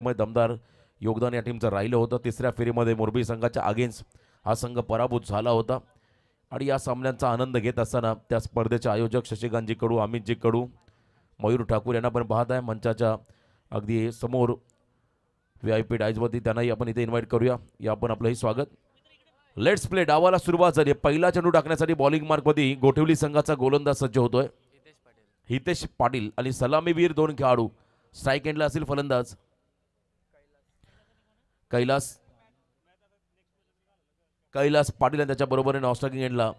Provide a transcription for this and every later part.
दमदार योगदान या टीमचं राहिलं होतं। तिसऱ्या फेरीमध्ये मोरबी संघाच्या अगेन्स्ट हा संघ पराभूत झाला होता आणि या सामन्यांचा आनंद घेत असताना त्या स्पर्धेचे आयोजक शशिकांतजी कडू, अमितजी कडू, मयूर ठाकूर यांना पण पाहत आहे मंचाच्या अगदी समोर VIP डायजवरती, त्यांनाही आपण इथे इन्व्हाइट करूया। या आपण आपलंही स्वागत। Let's play. डावाला सुरुवात झाली। पहिला चेंडू टाकण्यासाठी बॉलिंग मार्कमध्ये गोठवली संघाचा गोलंदाज सज्ज होतोय हितेश पाटील आणि सलामीवीर दोन खेळाडू। स्ट्राइक एंडला असेल फलंदाज कैलास पाटील आणि त्याच्या बरोबरीने ऑस्ट्राकिंग एंडला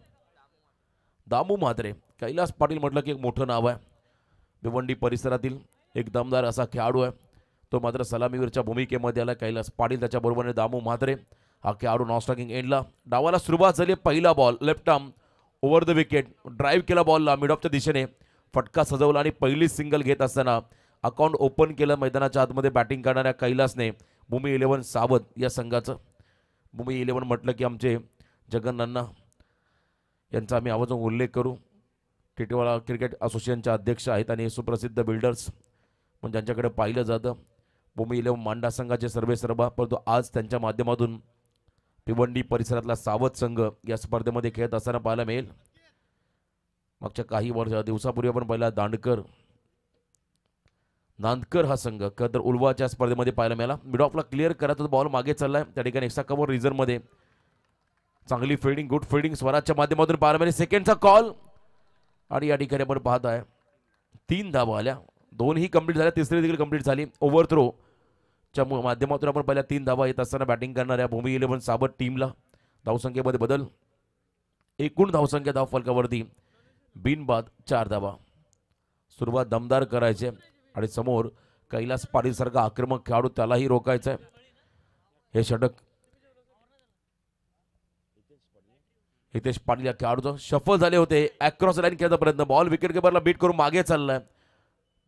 दामू म्हात्रे। कैलास पाटील म्हटलं की एक मोठं नाव आहे, भिवंडी परिसरातील एक दमदार असा खेळाडू आहे। तो मात्र सलामीवीरच्या भूमिकेमध्ये आला। कैलास पाटील त्याच्या बरोबरीने दामू म्हात्रे हा खेळाडू नॉस्टॉकिंग एंडला। डावाला सुरुवात झाली। पहिला ball left arm over the wicket, drive केला बॉलला मिड ऑफच्या दिशेने, फटका सजवला आणि पहिली सिंगल घेत असताना अकाउंट ओपन केलं मैदानाच्या आतमध्ये बॅटिंग करणाऱ्या कैलासने। भूमी 11 सावध या संघाचं। भूमी 11 म्हटलं की आमचे जगन्नाना यांचा आम्ही आवर्जून उल्लेख करू। टिटवाळा क्रिकेट असोसिएशनचे अध्यक्ष आहेत आणि सुप्रसिद्ध बिल्डर्स म्हणजे ज्यांच्याकडे पाहिलं जातं। भूमी 11 मांडा संघाचे सर्वेसर्वा, परंतु आज त्यांच्या माध्यमातून भिवंडी परिसरातला सावध संघ या स्पर्धेमध्ये खेळत असताना पाहायला मिळेल। मागच्या काही दिवसापूर्वी आपण पहिला नांदकर हा संघ तर उल्वाच्या स्पर्धेमध्ये पाहायला मिळाला। मिड ऑफला क्लिअर करत बॉल मागे चाललाय, त्या ठिकाणी एक्स्ट्रा कव्हर रिझनमध्ये चांगली फिल्डिंग, गुड फिल्डिंग स्वराजच्या माध्यमातून पाहायला मिळाली। सेकंडचा कॉल आणि या ठिकाणी आपण पाहत आहे 3 धावा आल्या, दोनही कंप्लीट झाल्या, तिसरी देखील कंप्लीट झाली। ओव्हर थ्रो च्या माध्यमातून आपण पहिल्या 3 धावा येत असताना बॅटिंग करणाऱ्या भूमी 11 सावध टीमला धावसंख्येमध्ये बदल, एकूण धावसंख्या धाव फलकावरती बिनबाद 4 धावा। सुरुवात दमदार करायचे आणि समोर कैलास पाटील सारखा आक्रमक खेळाडू त्यालाही रोखायचं आहे। हे षटक हितेश पाटील या खेळाडूचं शफल झाले होते। अक्रॉस लाईन खेळायचा प्रयत्न, बॉल विकेट किपरला बीट करून मागे चाललाय,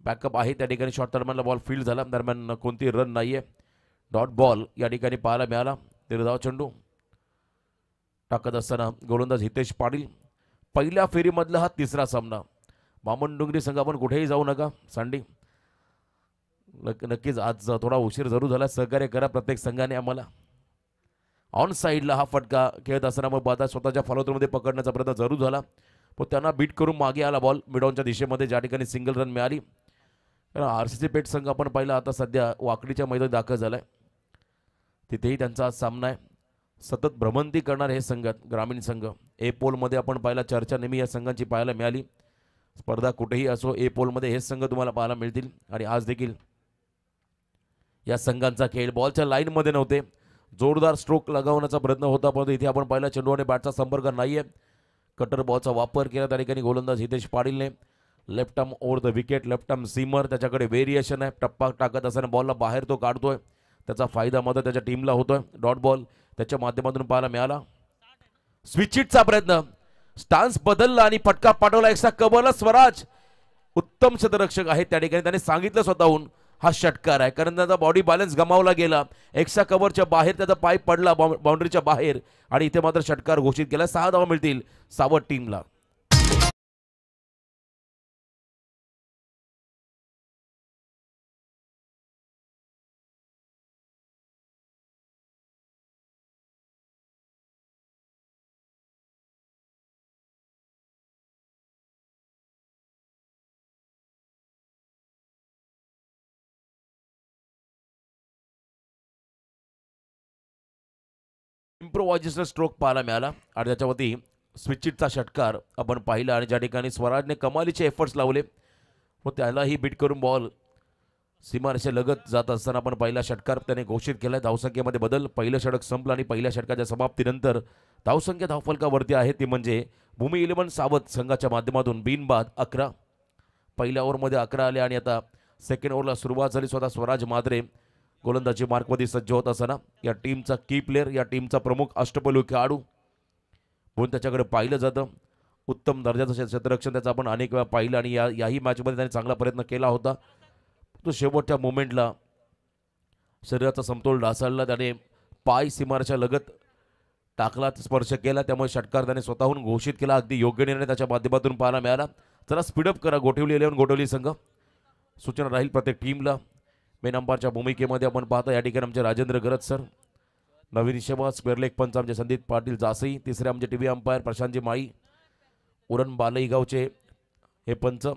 बॅकअप आहे त्या ठिकाणी। शॉर्ट दरम्यानला बॉल फील्ड झाला, दरम्यान कोणती रन नाहीये, डॉट बॉल या ठिकाणी पाहायला मिळाला। निर्धाव चेंडू टाकत असताना गोलंदाज हितेश पाटील। पहिल्या फेरीमधला हा तिसरा सामना। बामणडोंगरी संघ आपण कुठेही जाऊ नका, सांडी नक्कीच आज थोडा उशीर जरूर झाला, सहकार्य करा प्रत्येक संघाने आम्हाला। ऑन साईडला हा फटका खेळत असताना मग बादा स्वतःच्या फॉलोथ्रूमध्ये पकडण्याचा प्रयत्न जरूर झाला, पण त्यांना बीट करून मागे आला बॉल मिडॉनच्या दिशेमध्ये, ज्या ठिकाणी सिंगल रन मिळाली। RCC पेठ संघ आपण पाहिला आता सध्या वाकडीच्या मैदानात दाखल झालाय, तिथेही त्यांचा आज सामना आहे। सतत भ्रमंती करणारे हे संघ ग्रामीण संघ। ए पोलमध्ये आपण पाहिला चर्चा नेहमी या संघांची पाहायला मिळाली। स्पर्धा कुठेही असो, ए पोलमध्ये हे संघ तुम्हाला पाहायला मिळतील आणि आज देखील या संघांचा खेळ बॉलच्या लाईनमध्ये नव्हते, जोरदार स्ट्रोक लगावण्याचा प्रयत्न होता, परंतु इथे आपण पाहिला चेंडू आणि बॅटचा संपर्क नाहीये। कटर बॉलचा वापर केला त्या ठिकाणी गोलंदाज हितेश पाटीलने। Left arm over the wicket, left arm seamer, त्याच्याकडे व्हेरिएशन आहे, टप्पा टाकत असताना बॉलला बाहेर तो काढतोय, त्याचा फायदा मात्र त्याच्या टीमला होतोय। डॉट बॉल त्याच्या माध्यमातून पाहायला मिळाला। स्विच हिटचा प्रयत्न, स्टान्स बदलला आणि फटका पाठवला एक्स्ट्रा कव्हरला। स्वराज उत्तम क्षेत्ररक्षक आहे त्या ठिकाणी, त्याने सांगितलं स्वतःहून हा षटकार आहे, कारण त्याचा बॉडी बॅलन्स गमावला गेला, एक्स्ट्रा कव्हरच्या बाहेर त्याचा पाय पडला बाउंड्रीच्या बाहेर आणि इथे मात्र षटकार घोषित केला। 6 धावा मिळतील सावध टीमला। इम्प्रोवायझेशन स्ट्रोक पाहायला मिळाला आणि त्याच्यावरती स्विचिटचा षटकार आपण पाहिला आणि ज्या ठिकाणी स्वराजने कमालीचे एफर्ट्स लावले व त्यालाही बीट करून बॉल सीमारेषे लगत जात असताना आपण पहिला षटकार त्याने घोषित केला। धावसंख्येमध्ये बदल, पहिलं षटक संपलं आणि पहिल्या षटकाच्या समाप्तीनंतर धावसंख्या धावफलकावरती आहे ती म्हणजे भूमी 11 सावध संघाच्या माध्यमातून बिनबाद 11। पहिल्या ओव्हरमध्ये 11 आले आणि आता सेकंड ओव्हरला सुरुवात झाली। स्वतः स्वराज मात्रे गोलंदाजी मार्कमध्ये सज्ज होत असताना या टीमचा की प्लेअर, या टीमचा प्रमुख अष्टपैलू खेळाडू म्हणून त्याच्याकडे पाहिलं जातं। उत्तम दर्जाचं क्षेत्ररक्षण त्याचं आपण अनेक वेळा पाहिलं आणि याही मॅचमध्ये त्याने चांगला प्रयत्न केला होता, तो शेवटच्या मोमेंटला शरीराचा समतोल ढासळला, त्याने पाय सीमारेषा लगत टाकला, स्पर्श केला, त्यामुळे षटकार त्याने स्वतःहून घोषित केला। अगदी योग्य निर्णय त्याच्या माध्यमातून पाहायला मिळाला। जरा स्पीडअप करा गोठवली 11 गोठवली संघ, सूचना राहील प्रत्येक टीमला। मेन अंपायरच्या भूमिकेमध्ये आपण पाहतो या ठिकाणी आमचे राजेंद्र गरज सर, नवीन सेवा स्क्वेअर लेग पंच आमचे संदीप पाटील जासई, तिसरे आमचे टीव्ही अंपायर प्रशांतजी माळी, उरण बालई गावचे हे पंच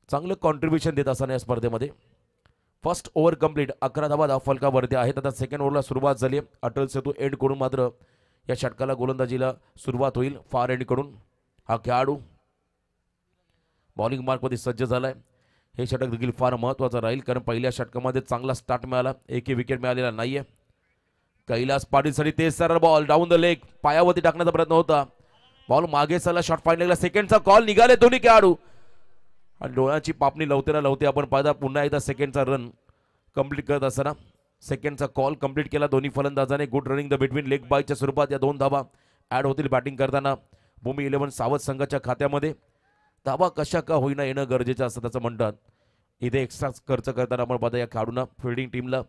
चांगलं कॉन्ट्रीब्युशन देत असताना या स्पर्धेमध्ये फर्स्ट ओव्हर कंप्लीट, 11 धावा धाव फलकावरती आहेत. आता सेकंड ओव्हरला सुरुवात झाली. अटल सेतू एंड कडून मात्र या षटकाला गोलंदाजीला सुरुवात होईल. फार एंड कडून हा खेळाडू बॉलिंग मार्कमध्ये सज्ज झालाय. हे षटक देखील फार महत्त्वाचं राहील कारण पहिल्या षटकामध्ये चांगला स्टार्ट मिळाला, एकही विकेट मिळालेला नाहीये. कैलास पाटीलसाठी तेज सरळ बॉल डाऊन द लेग, पायावरती टाकण्याचा प्रयत्न होता, बॉल मागे सला, शॉट फाईन लेगला, सेकंडचा कॉल, निघाले दोन्ही खेळाडू आणि डोळ्याची पापणी लवते ना लवते आपण पाहता पुन्हा एकदा सेकंडचा रन कंप्लीट करत असताना सेकंडचा कॉल कंप्लीट केला दोन्ही फलंदाजाने. Good running the between leg बायच्या स्वरूपात या 2 धावा ॲड होतील बॅटिंग करताना भूमी 11 सावध संघाच्या खात्यामध्ये. धावा कशा का होईना येणं गरजेचं असतं त्याचं म्हणतात. इथे एक्स्ट्रा खर्च करताना आपण पाहता या खेळाडूंना फिल्डिंग टीमला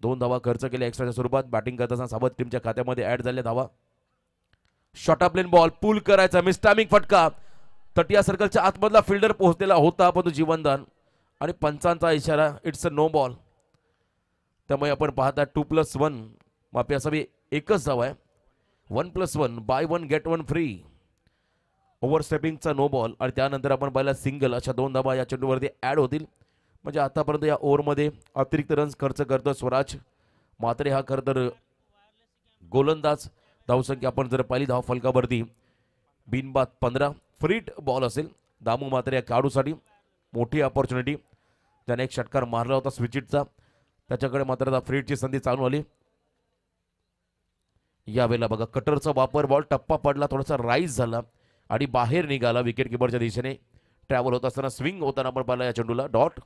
2 धावा खर्च केल्या एक्स्ट्राच्या स्वरूपात. बॅटिंग करताना सावध टीमच्या खात्यामध्ये ॲड झाल्या धावा. शॉर्ट प्लेन बॉल पूल करायचा, मिसटायमिंग फटका, तटिया सर्कलच्या आतमधला फिल्डर पोहोचलेला होता पण तो जीवनदान आणि पंचांचा इशारा, इट्स अ नो बॉल. त्यामुळे आपण पाहता 2+1 माफी असावी, एकच धाव आहे. 1+1 बाय 1 गेट 1 फ्री. ओव्हर स्टेपिंगचा नो बॉल आणि त्यानंतर आपण पाहिला सिंगल, अशा 2 धावा या चेंडूवरती ॲड होतील. म्हणजे आतापर्यंत या ओव्हरमध्ये अतिरिक्त रन्स खर्च करतो स्वराज मात्रे. हा खरं तर गोलंदाज. धावसंख्या आपण जर पाहिली धाव फलकावरती बिनबाद 15. फ्रीट बॉल असेल दामू मात्रे या खेळाडूसाठी मोठी अपॉर्च्युनिटी. त्याने एक षटकार मारला होता स्विचिटचा, त्याच्याकडे मात्र आता फ्रीटची संधी चालू आली. यावेळेला बघा कटरचा वापर, बॉल टप्पा पडला, थोडासा राईज झाला आणि बाहेर निघाला विकेट किपरच्या दिशेने. ट्रॅव्हल होत असताना स्विंग होताना आपण पाहिला या चेंडूला डॉट.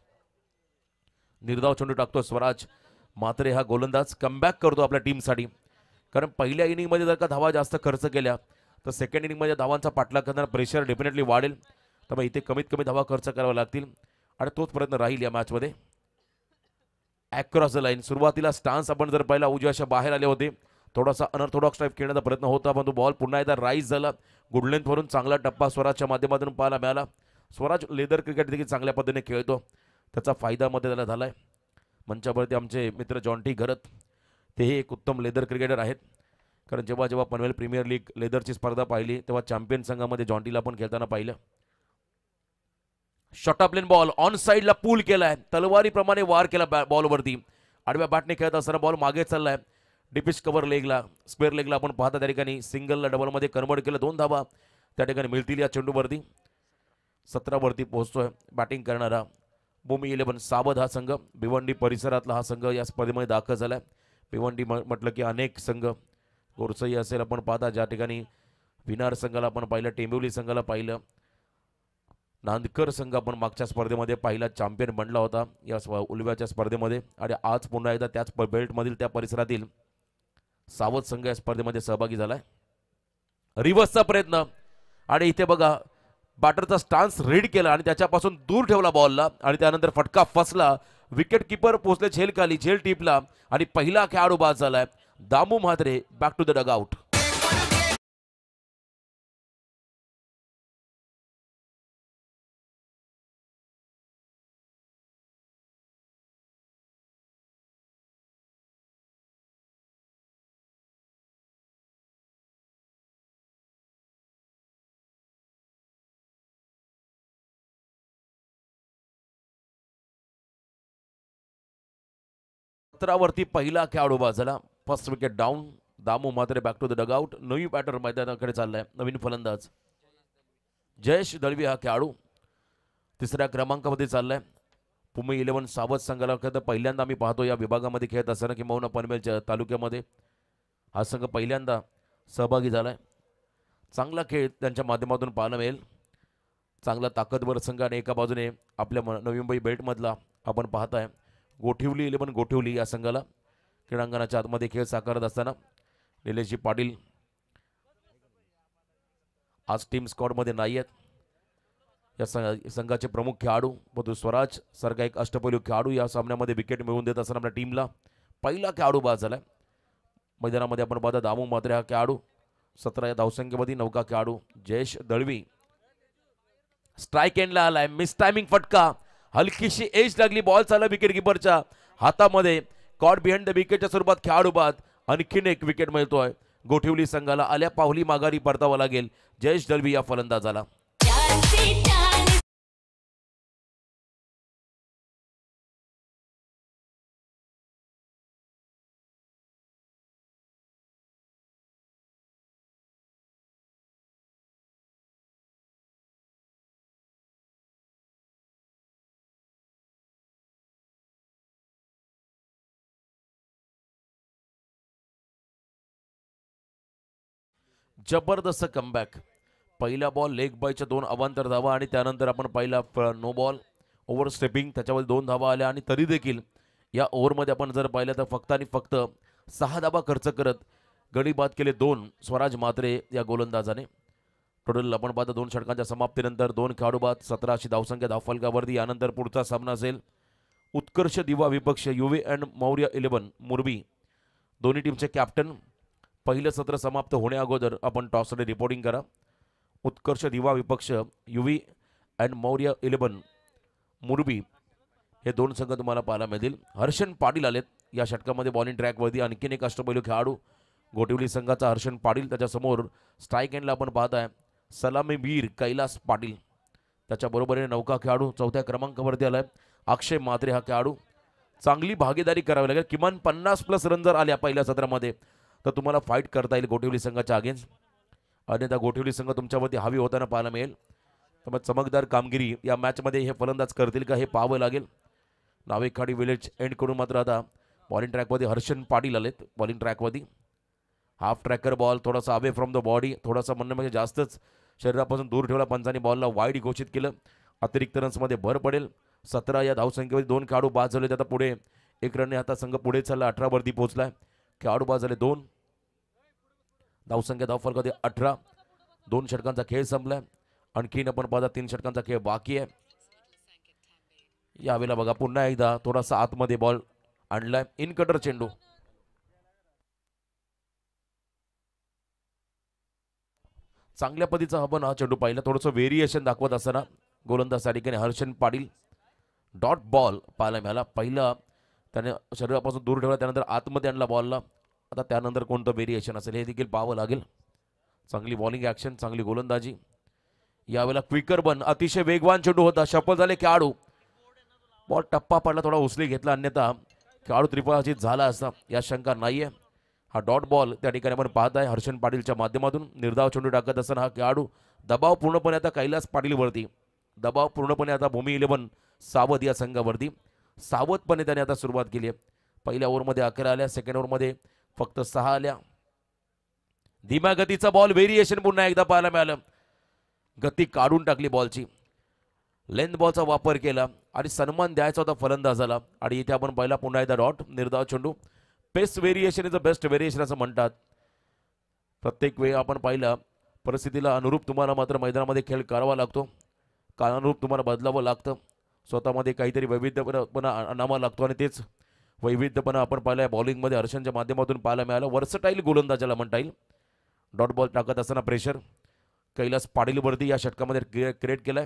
निर्धाव चेंडू टाकतो स्वराज मात्रे. हा गोलंदाज कमबॅक करतो आपल्या टीमसाठी कारण पहिल्या इनिंगमध्ये जर का धावा जास्त खर्च केल्या तर सेकंड इनिंगमध्ये धावांचा पाठलाग करताना प्रेशर डेफिनेटली वाढेल. त्यामुळे इथे कमीत कमी धावा खर्च करावा लागतील आणि तोच प्रयत्न राहील या मॅचमध्ये. अक्रॉस द लाईन सुरुवातीला स्टान्स आपण जर पाहिला उजव्याच्या बाहेर आले होते, थोडासा अनऑर्थोडॉक्स टाईप खेळण्याचा प्रयत्न होता पण तो बॉल पुन्हा एकदा राईज झाला. गुड लेंथवरून चांगला टप्पा स्वराजच्या माध्यमातून पाहायला मिळाला. स्वराज लेदर क्रिकेट देखील चांगल्या पद्धतीने खेळतो, त्याचा फायदा मध्ये त्याला झालाय. मंचावरती आमचे मित्र जॉन्टी घरत, तेही एक उत्तम लेदर क्रिकेटर आहेत कारण जेव्हा जेव्हा पनवेल प्रीमियर लीग लेदरची स्पर्धा पाहिली तेव्हा चॅम्पियन संघामध्ये जॉन्टीला पण खेळताना पाहिलं. शॉर्ट प्लेन बॉल ऑन साइडला पूल केलाय, तलवारीप्रमाणे वार केला बॉलवरती. आडव्या बॅटने खेळत असताना बॉल मागे चाललाय डिपिश कव्हर लेगला, स्क्वेअर लेगला आपण पाहता त्या ठिकाणी सिंगलला डबलमध्ये कन्वर्ट केलं. 2 धावा त्या ठिकाणी मिळतील या चेंडूवरती. 17 वरती पोहोचतोय बॅटिंग करणारा भूमी 11 सावध हा संघ. भिवंडी परिसरातला हा संघ या स्पर्धेमध्ये दाखल झालाय. भिवंडी म्हटलं की अनेक संघ, गोरसई असेल आपण पाहता ज्या ठिकाणी विनार संघाला आपण पाहिलं, टेंबिवली संघाला पाहिलं, नांदकर संघ आपण मागच्या स्पर्धेमध्ये पाहिला चॅम्पियन बनला होता या उलव्याच्या स्पर्धेमध्ये आणि आज पुन्हा एकदा त्याच बेल्टमधील त्या परिसरातील सावध संघ या स्पर्धेमध्ये सहभागी झालाय. रिव्हर्सचा प्रयत्न आणि इथे बघा बॅटरचा स्टान्स रीड केला आणि त्याच्यापासून दूर ठेवला बॉलला आणि त्यानंतर फटका फसला. विकेट किपर पोहोचले झेल खाली, झेल टिपला आणि पहिला खेळाडू बाद झालाय Damu Mhatre. Back to the dugout. वरती पहिला खेळाडू बाद झाला. First wicket down. Damu Mhatre back to the dugout. नवी बॅटर मैदानाकडे चाललाय, नवीन फलंदाज जयेश दळवी हा खेळाडू 3ऱ्या क्रमांकामध्ये चाललाय. भूमी 11 सावध संघाला खेळत पहिल्यांदा आम्ही पाहतो या विभागामध्ये खेळत असताना किंवा पनवेलच्या तालुक्यामध्ये हा संघ पहिल्यांदा सहभागी झालाय. चांगला खेळ त्यांच्या माध्यमातून पाहायला मिळेल. चांगला ताकदवर संघ आणि एका बाजूने आपल्या नवी मुंबई बेल्टमधला आपण पाहताय गोठिवली 11 गोठिवली या संघाला क्रीडांगणाच्या आतमध्ये खेळ साकारत असताना निलेशजी पाटील आज टीम स्क्वॉडमध्ये नाही आहेत. या संघाचे प्रमुख खेळाडू परंतु स्वराज सारखा एक अष्टपैलू खेळाडू या सामन्यामध्ये विकेट मिळवून देत असताना आपल्या टीमला पहिला खेळाडू बाद झालाय. मैदानामध्ये आपण पाहता दामू मात्रे हा खेळाडू 17 या धावसंख्येमध्ये. नौका खेळाडू जयेश दळवी स्ट्राईक एंडला आलाय. मिस टायमिंग फटका. हलकीशी एज लागली, बॉल चालला विकेट किपरच्या हातामध्ये. कॉट बिहाइंड द विकेटच्या स्वरूपात खेळाडू बाद. आणखीन एक विकेट मिळतोय गोठिवली संघाला. आल्या पावली माघारी परतावं लागेल जयेश दळवी या फलंदाजाला. जबरदस्त कमबॅक. पहिला बॉल लेग बायच्या 2 अवांतर धावा आणि त्यानंतर आपण पहिला नो बॉल ओव्हर स्टेपिंग त्याच्यावर 2 धावा आल्या. आणि तरी देखील या ओव्हरमध्ये आपण जर पाहिलं तर फक्त आणि फक्त 6 धावा खर्च करत गडी बाद केले 2 स्वराज म्हात्रे या गोलंदाजाने. टोटल आपण पाहता 2 षटकांच्या समाप्तीनंतर 2 खेळाडू बाद, 17 धावसंख्या धावफलकावरती. यानंतर पुढचा सामना असेल उत्कर्ष दिवा विपक्ष युवी अँड मौर्य 11 मुरबी. दोन्ही टीमचे कॅप्टन. पहिलं सत्र समाप्त होण्या अगोदर आपण टॉससाठी रिपोर्टिंग करा. उत्कर्ष दिवा विपक्ष युवी अँड मौर्य 11 मुरबी हे 2 संघ तुम्हाला पाहायला मिळतील. हर्षन पाटील आलेत या षटकामध्ये बॉलिंग ट्रॅकवरती. आणखीन एक अष्टपैलू खेळाडू गोठिवली संघाचा हर्षन पाटील. त्याच्यासमोर स्ट्राईक एंडला आपण पाहताय सलामीवीर कैलास पाटील. त्याच्याबरोबरीने नौका खेळाडू 4थ्या क्रमांकावरती आलाय अक्षय म्हात्रे हा खेळाडू. चांगली भागीदारी करावी लागेल. किमान 50+ रन जर आल्या पहिल्या सत्रामध्ये तर तुम्हाला फाईट करता येईल गोठिवली संघाच्या अगेन्स्ट. अन्यथा गोठिवली संघ तुमच्यावरती हावी होताना पाहायला मिळेल. त्यामुळे चमकदार कामगिरी या मॅचमध्ये हे फलंदाज करतील का हे पाहावं लागेल. नावेखाडी विलेज एंड करून मात्र आता बॉलिंग ट्रॅकमध्ये हर्षन पाटील आलेत. बॉलिंग ट्रॅकमध्ये हाफ ट्रॅकर बॉल थोडासा अवे फ्रॉम द बॉडी, थोडासा म्हणणं म्हणजे जास्तच शरीरापासून दूर ठेवला. पंचांनी बॉलला वाईड घोषित केलं. अतिरिक्त रन्समध्ये भर पडेल. 17 या धावसंख्येमध्ये 2 खेळाडू बाद झाले. आता पुढे 1 रनने आता संघ पुढे चालला. 18 वरती पोहोचलाय. खेळाडू बाद झाले 2. धावसंख्या धावफलकामध्ये 18. 2 षटकांचा खेळ संपलाय. आणखीन आपण पाहता 3 षटकांचा खेळ बाकी आहे. यावेळेला बघा पुन्हा एकदा थोडासा आतमध्ये बॉल आणलाय. इन कटर चेंडू. चांगल्या पद्धतीचा आपण हा चेंडू पाहिला. थोडंसं व्हेरिएशन दाखवत असताना गोलंदाज त्या ठिकाणी हर्षन पाटील. डॉट बॉल पाहायला मिळाला. पहिला त्याने शरीरापासून दूर ठेवला, त्यानंतर आतमध्ये आणला बॉलला. आता त्यानंतर कोणतं व्हेरिएशन असेल हे देखील पाहावं लागेल. चांगली बॉलिंग ॲक्शन, चांगली गोलंदाजी. यावेळेला क्विकर बन, अतिशय वेगवान चेंडू होता. सफल झाले खेळाडू. बॉल टप्पा पडला, थोडा उचली घेतला, अन्यथा खेळाडू त्रिफळाचीत झाला असता या शंका नाहीये. हा डॉट बॉल त्या ठिकाणी आपण पाहत आहे हर्षन पाटीलच्या माध्यमातून. निर्धाव चेंडू टाकत असताना हा खेळाडू दबाव पूर्णपणे आता कैलास पाटीलवरती, दबाव पूर्णपणे आता भूमी 11 सावध या संघावरती. सावधपणे त्याने आता सुरुवात केली आहे. पहिल्या ओव्हरमध्ये 11 आल्या, सेकंड ओव्हरमध्ये फक्त 6 आल्या. धीम्या गतीचा बॉल, व्हेरिएशन पुन्हा एकदा पाहायला मिळालं. गती काढून टाकली बॉलची. लेंथ बॉलचा वापर केला आणि सन्मान द्यायचा होता फलंदाजाला. आणि इथे आपण पहिला पुन्हा एकदा डॉट, निर्धाव चेंडू. Best variation is the best variation असं म्हणतात. प्रत्येक वेळी आपण पाहिलं परिस्थितीला अनुरूप तुम्हाला मात्र मैदानामध्ये खेळ करावा लागतो. काळानुरूप तुम्हाला बदलावं लागतं. स्वतःमध्ये काहीतरी वैविध्यपणा आणावा लागतो आणि तेच वैविध्यपणा आपण पाहिलं बॉलिंगमध्ये हर्षनच्या माध्यमातून पाहायला मिळालं. वर्सटाईल गोलंदाजाला म्हणता येईल. डॉट बॉल टाकत असताना प्रेशर कैलास पाटीलवरती या षटकामध्ये क्रिएट केलाय.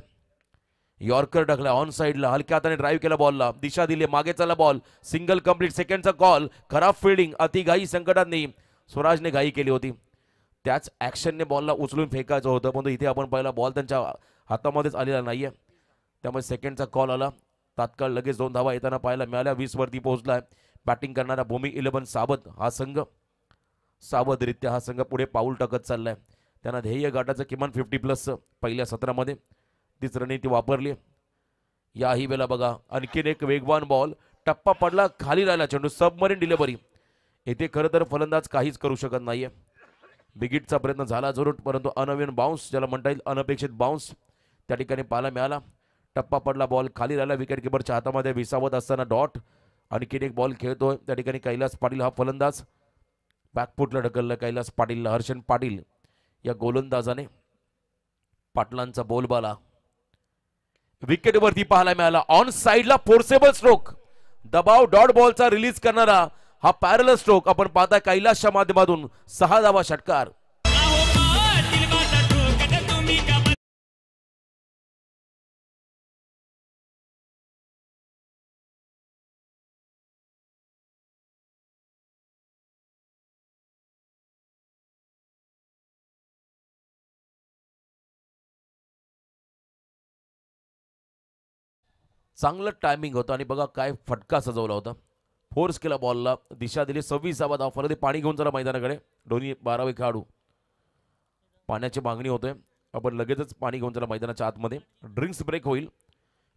यॉर्कर टाकला ऑन साईडला, हलक्या हाताने ड्राईव्ह केला बॉलला, दिशा दिली, मागे चालला बॉल, सिंगल कंप्लीट. सेकंडचा कॉल. खराब फिल्डिंग, अति घाई संकटांनी स्वराजने घाई केली होती. त्याच ॲक्शनने बॉलला उचलून फेकायचं होतं, पण इथे आपण पाहिला बॉल त्यांच्या हातामध्येच आलेला नाहीये. त्यामुळे सेकंडचा कॉल आला. तात्काळ लगेच 2 धावा येताना पाहायला मिळाल्या. 20 वरती पोहोचलाय. बॅटिंग करणारा भूमी 11 सावध हा संघ, सावधरित्या हा संघ पुढे पाऊल टाकत चाललाय. त्यांना ध्येय गाठाचं किमान 50+ पहिल्या सत्रामध्ये. तीच रणनीती वापरली. याही वेळेला बघा आणखीन एक वेगवान बॉल, टप्पा पडला, खाली राहिला चेंडू, सबमरीन डिलिव्हरी. येथे खरं तर फलंदाज काहीच करू शकत नाहीये. बिगिटचा प्रयत्न झाला जरूर, परंतु अनवीन बाउन्स ज्याला म्हणता येईल अनपेक्षित बाउन्स त्या ठिकाणी पाहायला मिळाला. टप्पा पडला, बॉल खाली राहिला, विकेट किपरच्या हातामध्ये विसावत असताना डॉट. आणखीन एक बॉल खेळतोय त्या ठिकाणी कैलास पाटील हा फलंदाज. बॅकफुटला ढकललं कैलास पाटीलला. हर्षन पाटील या गोलंदाजाने पाटलांचा बोलबाला विकेटवरती पाहायला मिळाला. ऑन साईडला फोर्सेबल स्ट्रोक, दबाव डॉट बॉलचा रिलीज करणारा हा पॅरल स्ट्रोक आपण पाहता कैलासच्या माध्यमातून. 6 धावा षटकार. चांगलं टायमिंग होतं आणि बघा काय फटका सजवला होता. फोर्स केला बॉलला, दिशा दिली. 26वा धाव फलंदाजी पाणी घेऊन चला मैदानाकडे. दोन्ही 12वे खेळाडू. पाण्याची मागणी होते, आपण लगेचच पाणी घेऊन चला मैदानाच्या आतमध्ये. ड्रिंक्स ब्रेक होईल.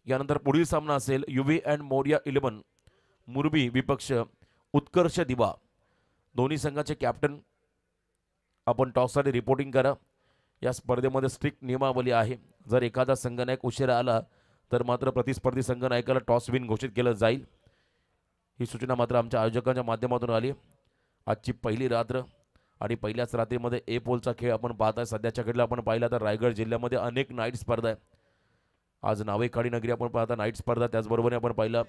यानंतर पुढील सामना असेल युवी अँड मोरिया 11 मुरबी विपक्ष उत्कर्ष दिवा. दोन्ही संघाचे कॅप्टन आपण टॉससाठी रिपोर्टिंग करा. या स्पर्धेमध्ये स्ट्रिक्ट नियमावली आहे. जर एखादा संघनायक उशिरा आला तर मात्र प्रतिस्पर्धी संघनायकाला टॉस विन घोषित केलं जाईल. ही सूचना मात्र आमच्या आयोजकांच्या माध्यमातून आली. आजची पहिली रात्र आणि पहिल्याच रात्रीमध्ये ए पोलचा खेळ आपण पाहताय. सध्याच्या खेळला आपण पाहिला तर रायगड जिल्ह्यामध्ये अनेक नाईट स्पर्धा आहे. आज नावेखाडी नगरी आपण पाहता नाईट स्पर्धा, त्याचबरोबर आपण पाहिला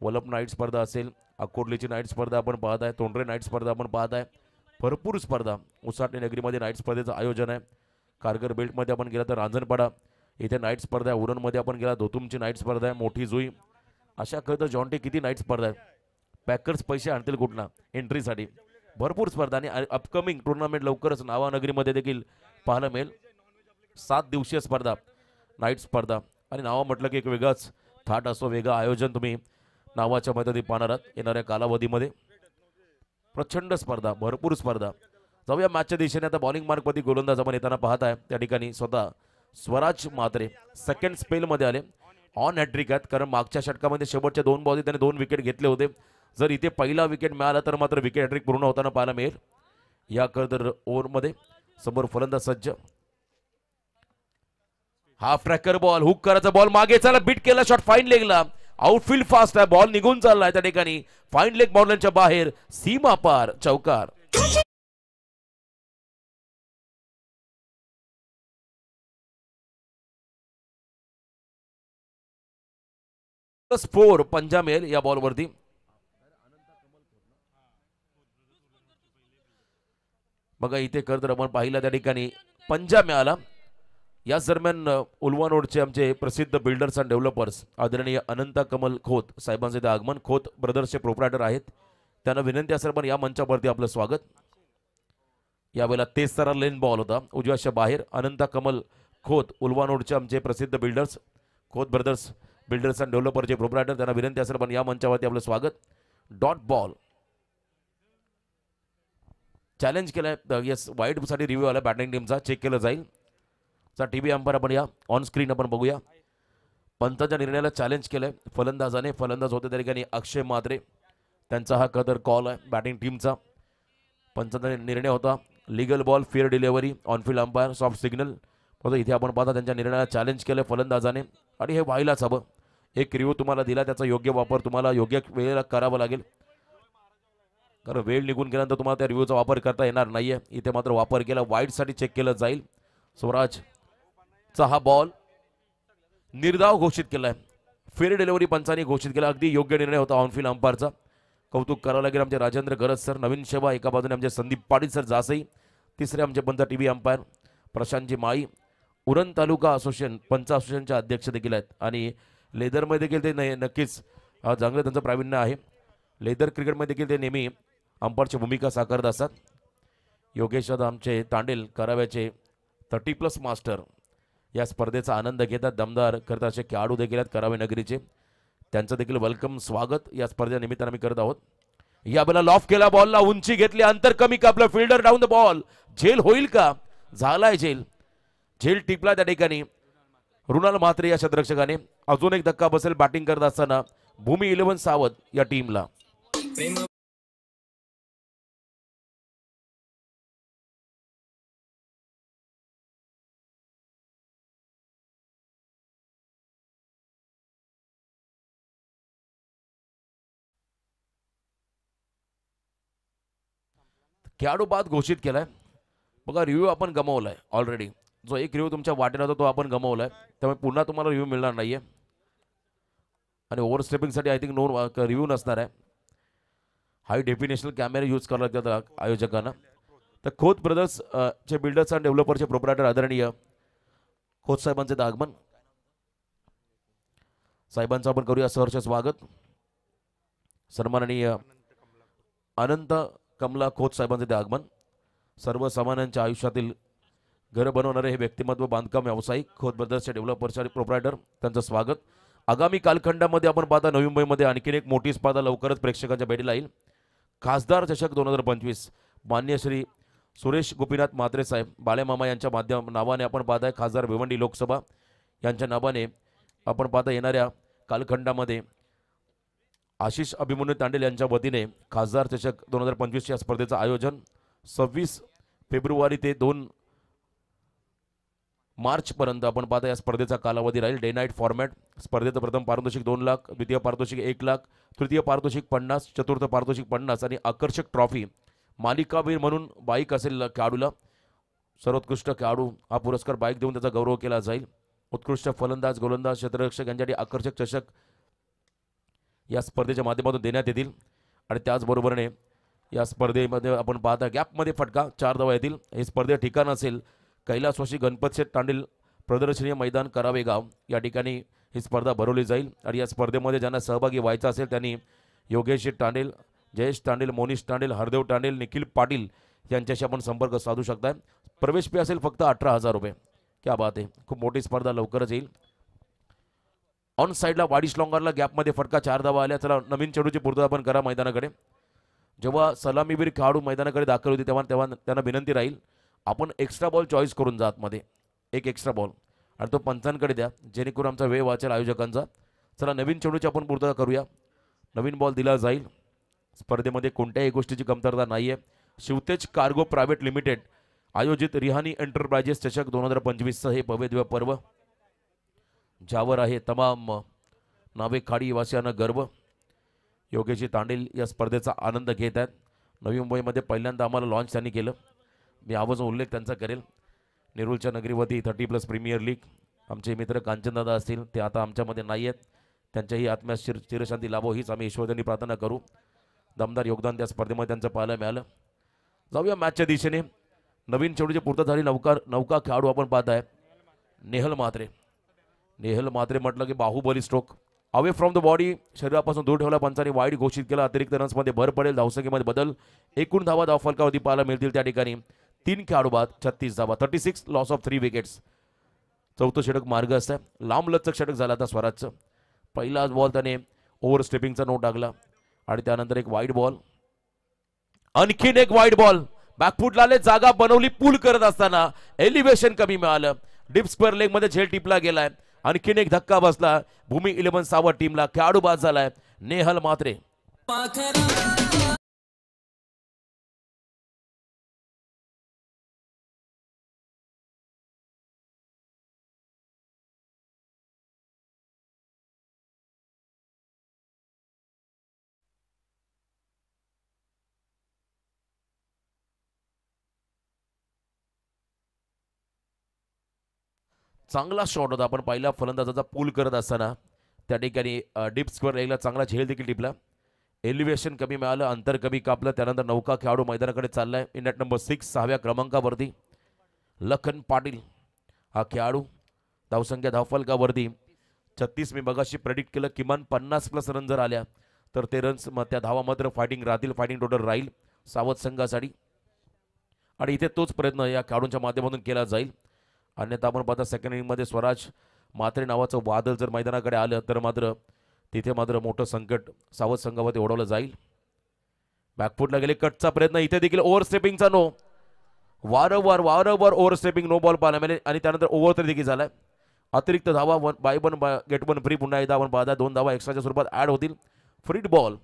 वलप नाईट स्पर्धा असेल, अकोटलीची नाईट स्पर्धा आपण पाहत आहे, तोंडरे नाईट स्पर्धा आपण पाहत आहे. भरपूर स्पर्धा उसाटणे नगरीमध्ये नाईट स्पर्धेचं आयोजन आहे. कारगर बेल्टमध्ये आपण गेला तर रांजणपाडा इथे नाईट स्पर्धा आहे. उरणमध्ये आपण गेला धोतुमची नाईट स्पर्धा आहे. मोठी जुई अशा करता जॉन्टे किती नाईट स्पर्धा आहे. पॅकर्स पैसे आणतील कुठला एंट्रीसाठी. भरपूर स्पर्धा आणि अपकमिंग टुर्नामेंट लवकरच नावानगरीमध्ये देखील पाहायला मिळेल. 7 दिवसीय स्पर्धा नाईट स्पर्धा आणि नावा म्हटलं की एक वेगळाच थाट असतो, वेगळं आयोजन तुम्ही नावाच्या मैदानी पाहणार आहात येणाऱ्या कालावधीमध्ये. प्रचंड स्पर्धा, भरपूर स्पर्धा. जाऊया मॅचच्या दिशेने. आता बॉलिंग मार्कमध्ये गोलंदाज आपण येताना पाहत आहे. त्या ठिकाणी स्वतः स्वराज म्हात्रे सेकंड स्पेलमध्ये आले. ऑन हॅट्रिक आहेत, कारण मागच्या षटकामध्ये शेवटच्या 2 बॉलमध्ये त्याने 2 विकेट घेतले होते. जर इथे पहिला विकेट मिळाला तर मात्र विकेट हॅट्रिक पूर्ण होताना पाहायला मिळेल. या कर ओव्हरमध्ये समोर फलंदाज सज्ज. हाफ ट्रॅकर बॉल, हुक करायचा बॉल मागे चला, बीट केला शॉट फाईन लेगला. आउटफील्ड फास्ट आहे, बॉल निघून चाललाय त्या ठिकाणी. फाईन लेग बॉलच्या बाहेर, सीमा पार, चौकार. +4 पंजा मिळेल या बॉलवरती. बघा इथे कर तर आपण पाहिला त्या ठिकाणी पंजा मिळाला. याच दरम्यान उल्वानोडचे आमचे प्रसिद्ध बिल्डर्स अँड डेव्हलपर्स आदरणीय अनंता कमल खोत साहेबांचे ते आगमन. खोत ब्रदर्सचे प्रोप्रायटर आहेत. त्यांना विनंती असेल पण या मंचावरती आपलं स्वागत. यावेळेला तेज सारा लेन बॉल होता उजव्याच्या बाहेर. अनंता कमल खोत उल्वानोडचे आमचे प्रसिद्ध builders Khot brothers builders and डेव्हलपरचे प्रोप्रायटर, त्यांना विनंती असेल पण या मंचावरती आपलं स्वागत. डॉट बॉल चॅलेंज केलाय. यस, वाईडसाठी रिव्ह्यू आला बॅटिंग टीमचा, चेक केलं जाईल. टीव्ही अंपायर आपण या ऑन स्क्रीन आपण बघूया. पंताच्या निर्णयाला चॅलेंज केलंय फलंदाजाने. फलंदाज होते त्या ठिकाणी अक्षय म्हात्रे. त्यांचा हा कदर कॉल आहे बॅटिंग टीमचा. पंचाचा निर्णय होता legal ball, fair delivery, on-field umpire, soft signal. फक्त इथे आपण पाहता त्यांच्या निर्णयाला चॅलेंज केलं फलंदाजाने आणि हे व्हायलाच हवं. एक रिव्ह्यू तुम्हाला दिला, त्याचा योग्य वापर तुम्हाला योग्य वेळेला करावा लागेल, कारण वेळ निघून गेल्यानंतर तुम्हाला त्या रिव्ह्यूचा वापर करता येणार नाहीये. इथे मात्र वापर केला. वाईडसाठी चेक केलं जाईल. स्वराजचा हा बॉल निर्धाव घोषित केलाय. फेअर डिलिव्हरी पंचांनी घोषित केला. अगदी योग्य निर्णय होता ऑनफिल्ड अंपायरचा. कौतुक करावं लागेल आमचे राजेंद्र गरज सर, नवीन शेवा एका बाजूने आमचे संदीप पाटील सर जासई, तिसरे आमचे पंच टीव्ही अंपायर प्रशांतजी माई. उरण तालुका असोसिएशन पंच असोसिएशनचे अध्यक्ष देखील आहेत आणि लेदरमध्ये देखील ते नक्कीच चांगलं त्यांचं प्रावीण्य आहे. लेदर क्रिकेटमध्ये देखील ते नेहमी अंपायरची भूमिका साकारत असतात. योगेश दादा आमचे तांडेल कराव्याचे 30+ मास्टर या स्पर्धेचा आनंद घेतात. दमदार करता असे खेळाडू देखील आहेत करावे नगरीचे, त्यांचं देखील वेलकम स्वागत या स्पर्धेनिमित्तानं आम्ही करत आहोत. या बेला लॉफ केला, बॉलला उंची घेतली, अंतर कमी कापलं, फिल्डर डाऊन द बॉल. झेल होईल का? झालाय झेल. झेल टिपला त्या ठिकाणी रुणाल म्हात्रे या क्षेत्ररक्षकाने. अजून एक धक्का बसेल बॅटिंग करत असताना भूमी 11 सावध या टीमला. खेळाडू बाद घोषित केलाय. बघा रिव्ह्यू आपण गमावलाय ऑलरेडी. जो एक रिव्ह्यू तुमच्या वाटेला होता तो आपण गमावलाय, त्यामुळे पुन्हा तुम्हाला रिव्ह्यू मिळणार नाहीये आणि ओव्हरस्टेपिंगसाठी आय थिंक नो रिव्ह्यू नसणार आहे. हाय डेफिनेशनल कॅमेरा यूज करायला लागतात आयोजकांना. तर खोत ब्रदर्स चे बिल्डर्स अँड डेव्हलपरचे प्रोप्रायटर आदरणीय खोत साहेबांचे आगमन. साहेबांचं आपण करूया सहर्ष स्वागत. सन्माननीय अनंत कमला खोत साहेबांचे ते आगमन. सर्वसामान्यांच्या आयुष्यातील घर बनवणारे हे व्यक्तिमत्व बांधकाम व्यावसायिक खोत ब्रदर्सचे डेव्हलपर्स आणि प्रोप्रायटर, त्यांचं स्वागत. आगामी कालखंडामध्ये आपण पाहता नवी मुंबईमध्ये आणखीन एक मोठी स्पर्धा लवकरच प्रेक्षकांच्या भेटीला येईल. खासदार चषक 2025 मान्य श्री सुरेश गोपीनाथ म्हात्रे साहेब बाळेमामा यांच्या नावाने आपण पाहताय खासदार भिवंडी लोकसभा यांच्या नावाने आपण पाहता येणाऱ्या कालखंडामध्ये आशिष अभिमन्यू तांडेल यांच्या वतीने खासदार चषक 2025 या स्पर्धेचं आयोजन 26 फेब्रुवारी ते 2 मार्च पर्यंत आपण पाहता या स्पर्धेचा कालावधी राहील. Day night format. स्पर्धेचं प्रथम पारितोषिक 2 लाख, द्वितीय पारितोषिक 1 लाख, तृतीय पारितोषिक 50, चतुर्थ पारितोषिक 50 आणि आकर्षक ट्रॉफी. मालिकावीर म्हणून बाईक असेल खेळाडूला. सर्वोत्कृष्ट खेळाडू हा पुरस्कार बाईक देऊन त्याचा गौरव केला जाईल. उत्कृष्ट फलंदाज, गोलंदाज, क्षेत्ररक्षक यांच्यासाठी आकर्षक चषक या स्पर्धेच्या माध्यमातून देण्यात येतील. आणि त्याचबरोबरने या स्पर्धेमध्ये आपण पाहता गॅपमध्ये फटका 4 धावा येतील. हे स्पर्धे ठिकाण असेल कैलासवासी गणपतशेठ तांडेल प्रदर्शनीय मैदान करावेगाव या ठिकाणी ही स्पर्धा भरवली जाईल. आणि या स्पर्धेमध्ये ज्यांना सहभागी व्हायचं असेल त्यांनी योगेश तांडेल, जयेश तांडेल, मोनिश तांडेल, हरदेव तांडेल, निखिल पाटील यांच्याशी आपण संपर्क साधू शकता. प्रवेश फी असेल फक्त 18,000 रुपये. क्या बात आहे. खूप मोठी स्पर्धा लवकरच येईल. ऑन साईडला वाडिश लॉंगरला गॅपमध्ये फटका 4 धावा आल्या. चला नवीन चेंडूची पूर्तता आपण करा मैदानाकडे. जेव्हा सलामीवीर खेळाडू मैदानाकडे दाखल होते तेव्हा त्यांना विनंती राहील आपण एक्स्ट्रा बॉल चॉईस करून जा आतमध्ये. एक एक्स्ट्रा बॉल आणि तो पंचांकडे द्या जेणेकरून आमचा वेळ वाचेल आयोजकांचा. चला नवीन चेंडूची आपण पूर्तता करूया. नवीन बॉल दिला जाईल. स्पर्धेमध्ये कोणत्याही गोष्टीची कमतरता नाही आहे. शिवतेज कार्गो प्रायव्हेट लिमिटेड आयोजित रिहानी एंटरप्राइजेस चषक 2025चं हे भव्यदिव्य पर्व ज्यावर आहे तमाम नावे खाडी वासियांना गर्व. योगेश तांडेल या स्पर्धेचा आनंद घेत आहेत. नवी मुंबईमध्ये पहिल्यांदा आम्हाला लॉन्च त्यांनी केलं. मी आवाज उल्लेख त्यांचा करेल. नेरूळच्या नगरीवती 30+ प्रीमियर लीग आमचे मित्र कांचनदादा असतील ते आता आमच्यामध्ये नाही आहेत. त्यांच्याही आत्म्यास चिरशांती लाभो हीच आम्ही ईश्वरांनी प्रार्थना करू. दमदार योगदान त्या स्पर्धेमध्ये त्यांचं पाहायला मिळालं. जाऊया मॅचच्या दिशेने. नवीन चेंडूची पूर्तता झाली. नौका खेळाडू आपण पाहताय नेहल म्हात्रे. नेहल म्हात्रे म्हटलं की Bahubali stroke. Away from the body शरीरापासून दूर ठेवला पंचाने वाईड घोषित केला. अतिरिक्त रन्समध्ये भर पडेल. धावसंख्येमध्ये बदल. एकूण धावा धावफलकावरती पाहायला मिळतील त्या ठिकाणी 3 खेळाडू बाद 36 धावा. 36 लॉस ऑफ 3 विकेट्स. चौथं षटक मार्ग असतं. लांब लचक षटक झाला आता स्वराजचं. पहिलाच बॉल त्याने ओव्हर स्टेपिंगचा नो टाकला आणि त्यानंतर एक वाईड बॉल. आणखीन एक वाईड बॉल. बॅकफुटला आले. जागा बनवली पूल करत असताना एलिव्हेशन कमी मिळालं. डीप स्क्वेअर लेग मध्ये झेल टिपला गेलाय. आणखीन एक धक्का बसला भूमी 11 सावध टीमला. खेळाडू बाद झालाय नेहल म्हात्रे. चांगला शॉट होता. आपण पहिला फलंदाजाचा पूल करत असताना त्या ठिकाणी डीप स्क्वेअर लेगला चांगला झेल देखील टिपला. एलिव्हेशन कमी मिळालं. अंतर कमी कापलं. त्यानंतर नौका खेळाडू मैदानाकडे चाललाय. इन ॲट नंबर 6 6व्या क्रमांकावरती लखन पाटील हा खेळाडू. धावसंख्या धावफलकावरती 36. मी बघाशी प्रेडिक्ट केलं किमान 50+ रन जर आल्या तर ते रन्स त्या धावा मात्र फायटिंग राहतील. फायटिंग टोटल राहील सावध संघासाठी. आणि इथे तोच प्रयत्न या खेळाडूंच्या माध्यमातून केला जाईल. अन्यथा आपण पाहता सेकंड इनिंगमध्ये स्वराज म्हात्रे नावाचं वादळ जर मैदानाकडे आलं तर मात्र तिथे मात्र मोठं संकट सावध संघावरती ओढवलं जाईल. बॅकफुटला गेले. कटचा प्रयत्न. इथे देखील ओव्हर स्टेपिंगचा नो. वारंवार ओव्हर स्टेपिंग नो बॉल पाहायला मिळेल. आणि त्यानंतर ओव्हर तरी देखील झालाय. अतिरिक्त धावा बाय 1 गेट 1 फ्री. पुन्हा एकदा आपण पाहता 2 धावा एक्स्ट्राच्या स्वरूपात ऍड होतील. Freed ball.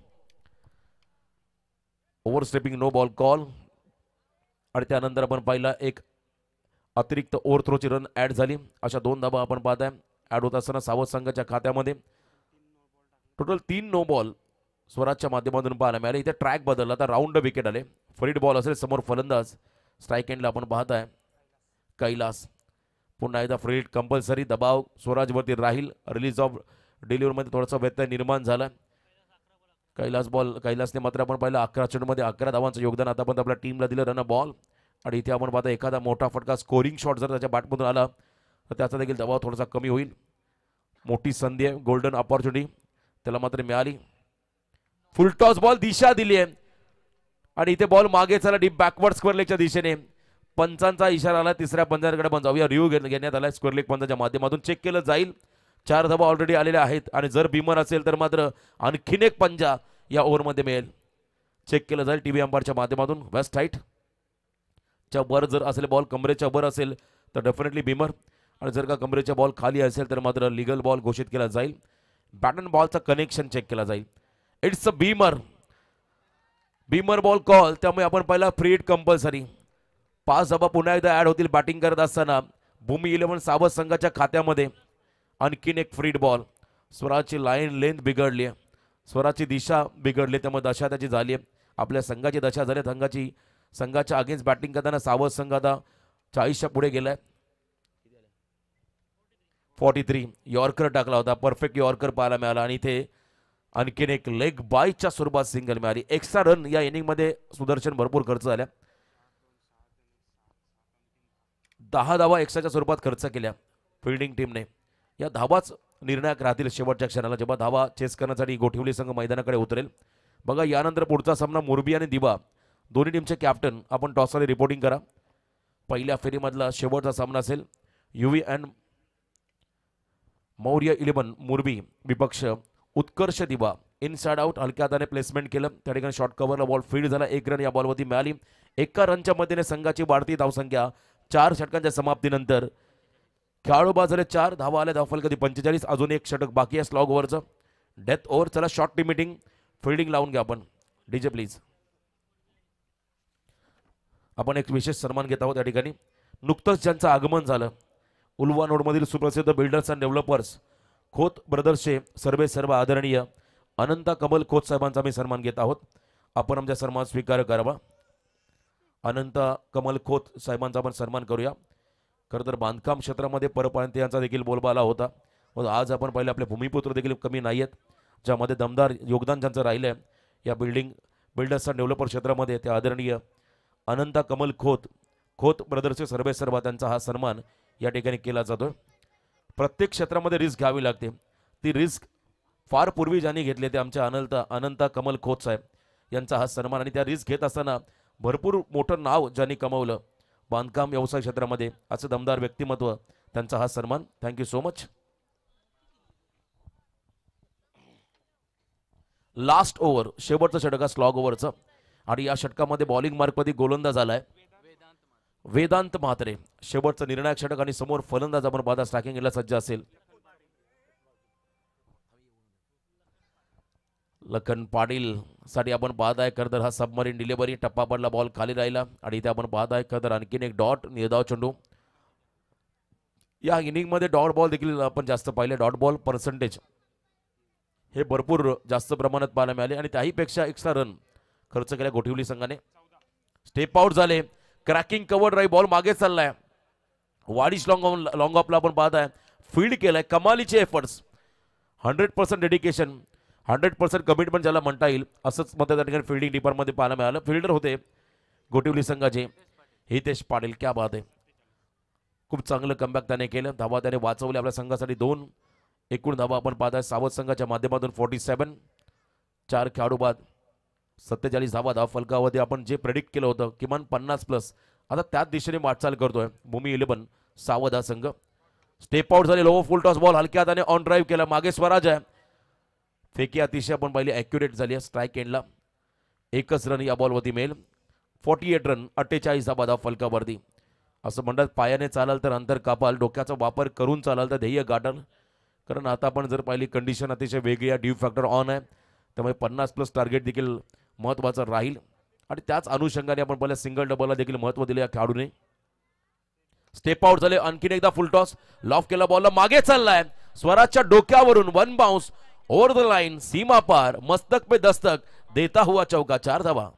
Over stepping no ball call. आणि त्यानंतर आपण पाहिला एक अतिरिक्त ओव्हर थ्रोची रन ऍड झाली. अशा 2 धावा आपण पाहताय ऍड होत असताना सावध संघाच्या खात्यामध्ये. टोटल 3 नो बॉल स्वराजच्या माध्यमातून पाहायला मिळाले. इथे ट्रॅक बदलला. आता राऊंड विकेट आले. फ्रीड बॉल असेल. समोर फलंदाज. स्ट्राईक एंडला आपण पाहताय कैलास. पुन्हा एकदा फ्री हिट कंपल्सरी. दबाव स्वराजवरती राहील. रिलीज ऑफ डिलिव्हरीमध्ये थोडासा व्यत्यय निर्माण झाला. कैलासने मात्र आपण पाहिलं 11 चेंडूमध्ये 11 धावांचं योगदान आतापर्यंत आपल्या टीमला दिलं. Run ball. आणि इथे आपण पाहता एखादा मोठा फटका स्कोरिंग शॉट जर त्याच्या बॅटमधून आला तर त्याचा देखील दबाव थोडासा कमी होईल. मोठी संधी आहे. गोल्डन ऑपॉर्च्युनिटी त्याला मात्र मिळाली. फुलटॉस बॉल दिशा दिली आहे. आणि इथे बॉल मागे चला डीप बॅकवर्ड स्क्वेअर लेगच्या दिशेने. पंचांचा इशारा आला. तिसऱ्या पंचांकडे पण जाऊया. रिव्ह्यू घेण्यात आला. स्क्वेअर लेग पंचाच्या माध्यमातून चेक केलं जाईल. 4 धावा ऑलरेडी आलेल्या आहेत आणि जर बीमर असेल तर मात्र आणखीन एक पंजा या ओव्हरमध्ये मिळेल. चेक केलं जाईल टीव्ही अंपायरच्या माध्यमातून. वेस्ट हाईट च्या वर जर असेल बॉल, कमरेच्या वर असेल तर डेफिनेटली बीमर, आणि जर का कमरेच्या बॉल खाली असेल तर मात्र लिगल बॉल घोषित केला जाईल. बॅट अँड बॉलचा कनेक्शन चेक केला जाईल. It's a Beamer. Beamer ball call. त्यामुळे आपण पहिला फ्री हिट कंपल्सरी. 5 धावा पुन्हा एकदा ऍड होतील बॅटिंग करत असताना भूमी 11 सावध संघाच्या खात्यामध्ये. आणखीन एक फ्री हिट बॉल. स्वराची लाईन लेंथ बिघडली आहे, स्वराची दिशा बिघडली, त्यामुळे दशा त्याची झाली आहे. आपल्या संघाची दशा झाली. संघाच्या अगेन्स्ट बॅटिंग करताना सावध संघ आता 40च्या पुढे गेलाय. 43 यॉर्कर टाकला होता, परफेक्ट यॉर्कर पाहायला मिळाला आणि इथे आणखीन एक लेग बायच्या स्वरूपात सिंगल मिळाली. एक्स्ट्रा रन या इनिंगमध्ये सुदर्शन भरपूर खर्च झाल्या. 10 धावा एक्स्ट्राच्या स्वरूपात खर्च केल्या फिल्डिंग टीमने. या धावाच निर्णायक राहतील शेवटच्या क्षणाला, जेव्हा धावा चेस करण्यासाठी गोठिवली संघ मैदानाकडे उतरेल. बघा यानंतर पुढचा सामना मोरबी आणि दिवा दोन्ही टीमचे कॅप्टन आपण टॉसमध्ये रिपोर्टिंग करा. पहिल्या फेरीमधला शेवटचा सामना असेल युवी अँड मौर्य 11 मोरबी विपक्ष उत्कर्ष दिवा. इनसाइड आउट हलक्या हाताने प्लेसमेंट केलं, त्या ठिकाणी शॉर्ट कव्हरला बॉल फील्ड झाला. 1 रन या बॉलवरती मिळाली. एका रनच्या मदतीने संघाची वाढती धावसंख्या 4 षटकांच्या समाप्तीनंतर. खेळाडू बाद झाले 4 धावा आल्या, धावफल कधी 45. अजून एक षटक बाकी आहे स्लॉग ओव्हरचं. Death over. चला शॉर्ट टीम मीटिंग फिल्डिंग लावून घ्या आपण. DJ please. आपण एक विशेष सन्मान घेत आहोत या ठिकाणी. नुकतंच ज्यांचं आगमन झालं, उल्वा नोडमधील सुप्रसिद्ध बिल्डर्स अँड डेव्हलपर्स खोत ब्रदर्सचे सर्व आदरणीय अनंता कमल खोत साहेबांचा आम्ही सन्मान घेत आहोत. आपण आमच्या सन्मान स्वीकार करावा. अनंता कमल खोत साहेबांचा आपण सन्मान करूया. खरं तर बांधकाम क्षेत्रामध्ये परप्रांतीय यांचा देखील बोलबाला होता. आज आपण पाहिले आपले भूमिपुत्र देखील कमी नाही आहेत, ज्यामध्ये दमदार योगदान ज्यांचं राहिलं आहे या बिल्डर्स अँड डेव्हलपर क्षेत्रामध्ये. ते आदरणीय अनंता कमल खोत ब्रदर्सचे सर्व त्यांचा हा सन्मान या ठिकाणी केला जातो. प्रत्येक क्षेत्रामध्ये रिस्क घ्यावी लागते. ती रिस्क फार पूर्वी ज्यांनी घेतले ते आमच्या अनंता कमल खोत साहेब यांचा हा सन्मान. आणि त्या रिस्क घेत असताना भरपूर मोठं नाव ज्यांनी कमवलं बांधकाम व्यवसाय क्षेत्रामध्ये, असं दमदार व्यक्तिमत्व, त्यांचा हा सन्मान. Thank you so much. Last over शेवटचं षटक स्लॉग ओव्हरचं, आणि या षटकामध्ये बॉलिंग मार्कमध्ये गोलंदाज झालाय वेदांत म्हात्रे. शेवटचं निर्णायक षटक आणि समोर फलंदाज आपण पाहता स्ट्रायकिंगला सज्ज असेल लखन पाटील साठी आपण पाहत आहे. खरं तर हा सबमरीन डिलिव्हरी, टप्पा पडला, बॉल खाली राहिला आणि इथे आपण पाहत आहे खरं तर आणखीन एक डॉट निर्धाव चेंडू. या इनिंगमध्ये डॉट बॉल देखील आपण जास्त पाहिले. डॉट बॉल पर्सेंटेज हे भरपूर जास्त प्रमाणात पाहायला मिळाले आणि त्याहीपेक्षा एक्स्ट्रा रन खर्च केल्या गोठिवली संघाने. स्टेप आउट झाले. क्रॅकिंग कव्हर ड्राईव्ह, बॉल मागे चाललाय. वाडिश लॉंग ऑफला आपण पाहत आहे. फील्ड केलाय. कमालीचे एफर्ट्स, 100% डेडिकेशन, 100% कमिटमेंट ज्याला म्हणता येईल असंच मत त्या ठिकाणी फिल्डिंग डिपार्टमध्ये पाहायला मिळालं. फिल्डर होते गोठिवली संघाचे हितेश पाटील. क्या बात आहे. खूप चांगलं कमबॅक त्याने केलं. धावा त्याने वाचवले आपल्या संघासाठी 2. एकूण धावा आपण पाहत आहे सावध संघाच्या माध्यमातून 47. 4 खेळाडू बाद 47 धावा. धाव फलकावरती आपण जे प्रेडिक्ट केलं होतं किमान 50+, आता त्याच दिशेने वाटचाल करतोय भूमी 11 सावध हा संघ. स्टेप आउट झाले. लो फुल टॉस बॉल हलक्या हाताने ऑन ड्राईव्ह केला. मागे स्वराज आहे. फेकी अतिशय आपण पाहिली ॲक्युरेट झाली आहे. स्ट्राईक एंडला 1च रन या बॉलवरती मिळेल. 48 रन 48 धावा धाव फलकावरती. असं म्हणतात पायाने चालाल तर अंतर कापाल, डोक्याचा वापर करून चालाल तर ध्येय गाठाल. कारण आता आपण जर पाहिली कंडिशन अतिशय वेगळी आहे. ड्यू फॅक्टर ऑन आहे, त्यामुळे 50+ टार्गेट देखील महत्त्वाचं राहील. आणि त्याच अनुषंगाने आपण पहिल्या सिंगल डबलला देखील महत्त्व दिले या खेळाडूने. स्टेप आउट झाले. आणखीन एकदा फुल टॉस लॉफ केला. बॉलला मागे चाललाय. स्वराजच्या डोक्यावरून 1 बाउन्स ओव्हर द लाईन, सीमा पार, मस्तक पे दस्तक देता हुआ चौका. 4 धावा.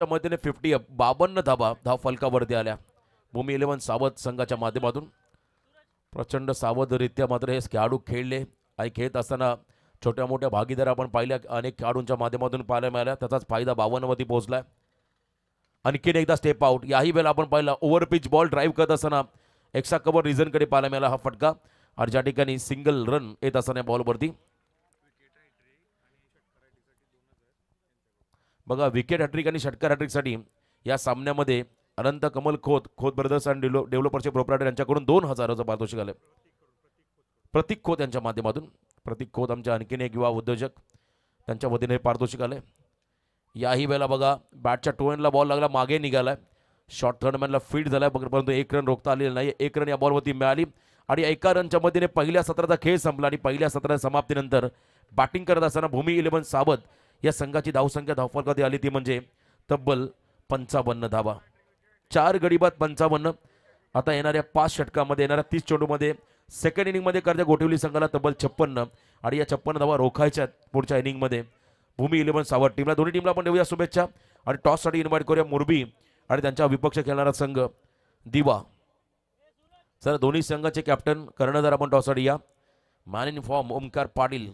मध्येने 50 52 धावा धाव फलकावरती आल्या भूमी 11 सावध संघाच्या माध्यमातून. प्रचंड सावधरित्या मात्र हे खेळाडू खेळले आणि खेळत असताना छोट्या मोठ्या भागीदार आपण पाहिल्या अनेक खेळाडूंच्या माध्यमातून पाहायला मिळाल्या. त्याचाच फायदा 52 वरती पोहोचलाय. आणखीन एकदा स्टेप आउट. याही वेळेला आपण पाहिला ओव्हर पिच बॉल ड्राईव्ह करत असताना एक्स्ट्रा कव्हर रिझनकडे पाहायला मिळाला हा फटका आणि ज्या ठिकाणी सिंगल रन येत असताना बॉलवरती बघा विकेट हॅट्रिक आणि षटकार हॅट्रिकसाठी या सामन्यामध्ये अनंत कमल खोत ब्रदर्स अँड डेव्हलपर्सचे प्रोप्रायटर यांच्याकडून 2000चं पारितोषिक आलं. प्रतीक खोत यांच्या माध्यमातून प्रतीक खोत आमच्या आणखीन एक युवा उद्योजक त्यांच्या वतीने हे पारितोषिक आले. याही वेळेला बघा बॅटच्या टोएनला बॉल लागला मागे निघालाय शॉर्ट थर्डमॅनला फीट झालाय परंतु 1 रन रोखता आलेला नाही. 1 रन या बॉलवरती मिळाली आणि 1 रनच्या मदतीने पहिल्या सत्राचा खेळ संपला आणि पहिल्या सत्राच्या समाप्तीनंतर बॅटिंग करत असताना भूमी 11 सावध या संघाची धावसंख्या धावफलकात आली ती म्हणजे तब्बल 55 धावा. 4 गडी बाद 55. आता येणाऱ्या 5 षटकामध्ये येणाऱ्या 30 चेंडूमध्ये सेकंड इनिंगमध्ये करते गोठवली संघाला तब्बल 56 आणि या 56 धावा रोखायच्या पुढच्या इनिंगमध्ये भूमी 11 सावध टीमला. दोन्ही टीमला आपण देऊया शुभेच्छा आणि टॉससाठी इन्व्हाइट करूया मुरबी आणि त्यांच्या विपक्ष खेळणारा संघ दिवा. सर दोन्ही संघाचे कॅप्टन कर्णधार आपण टॉससाठी या. Man in form Omkar Patil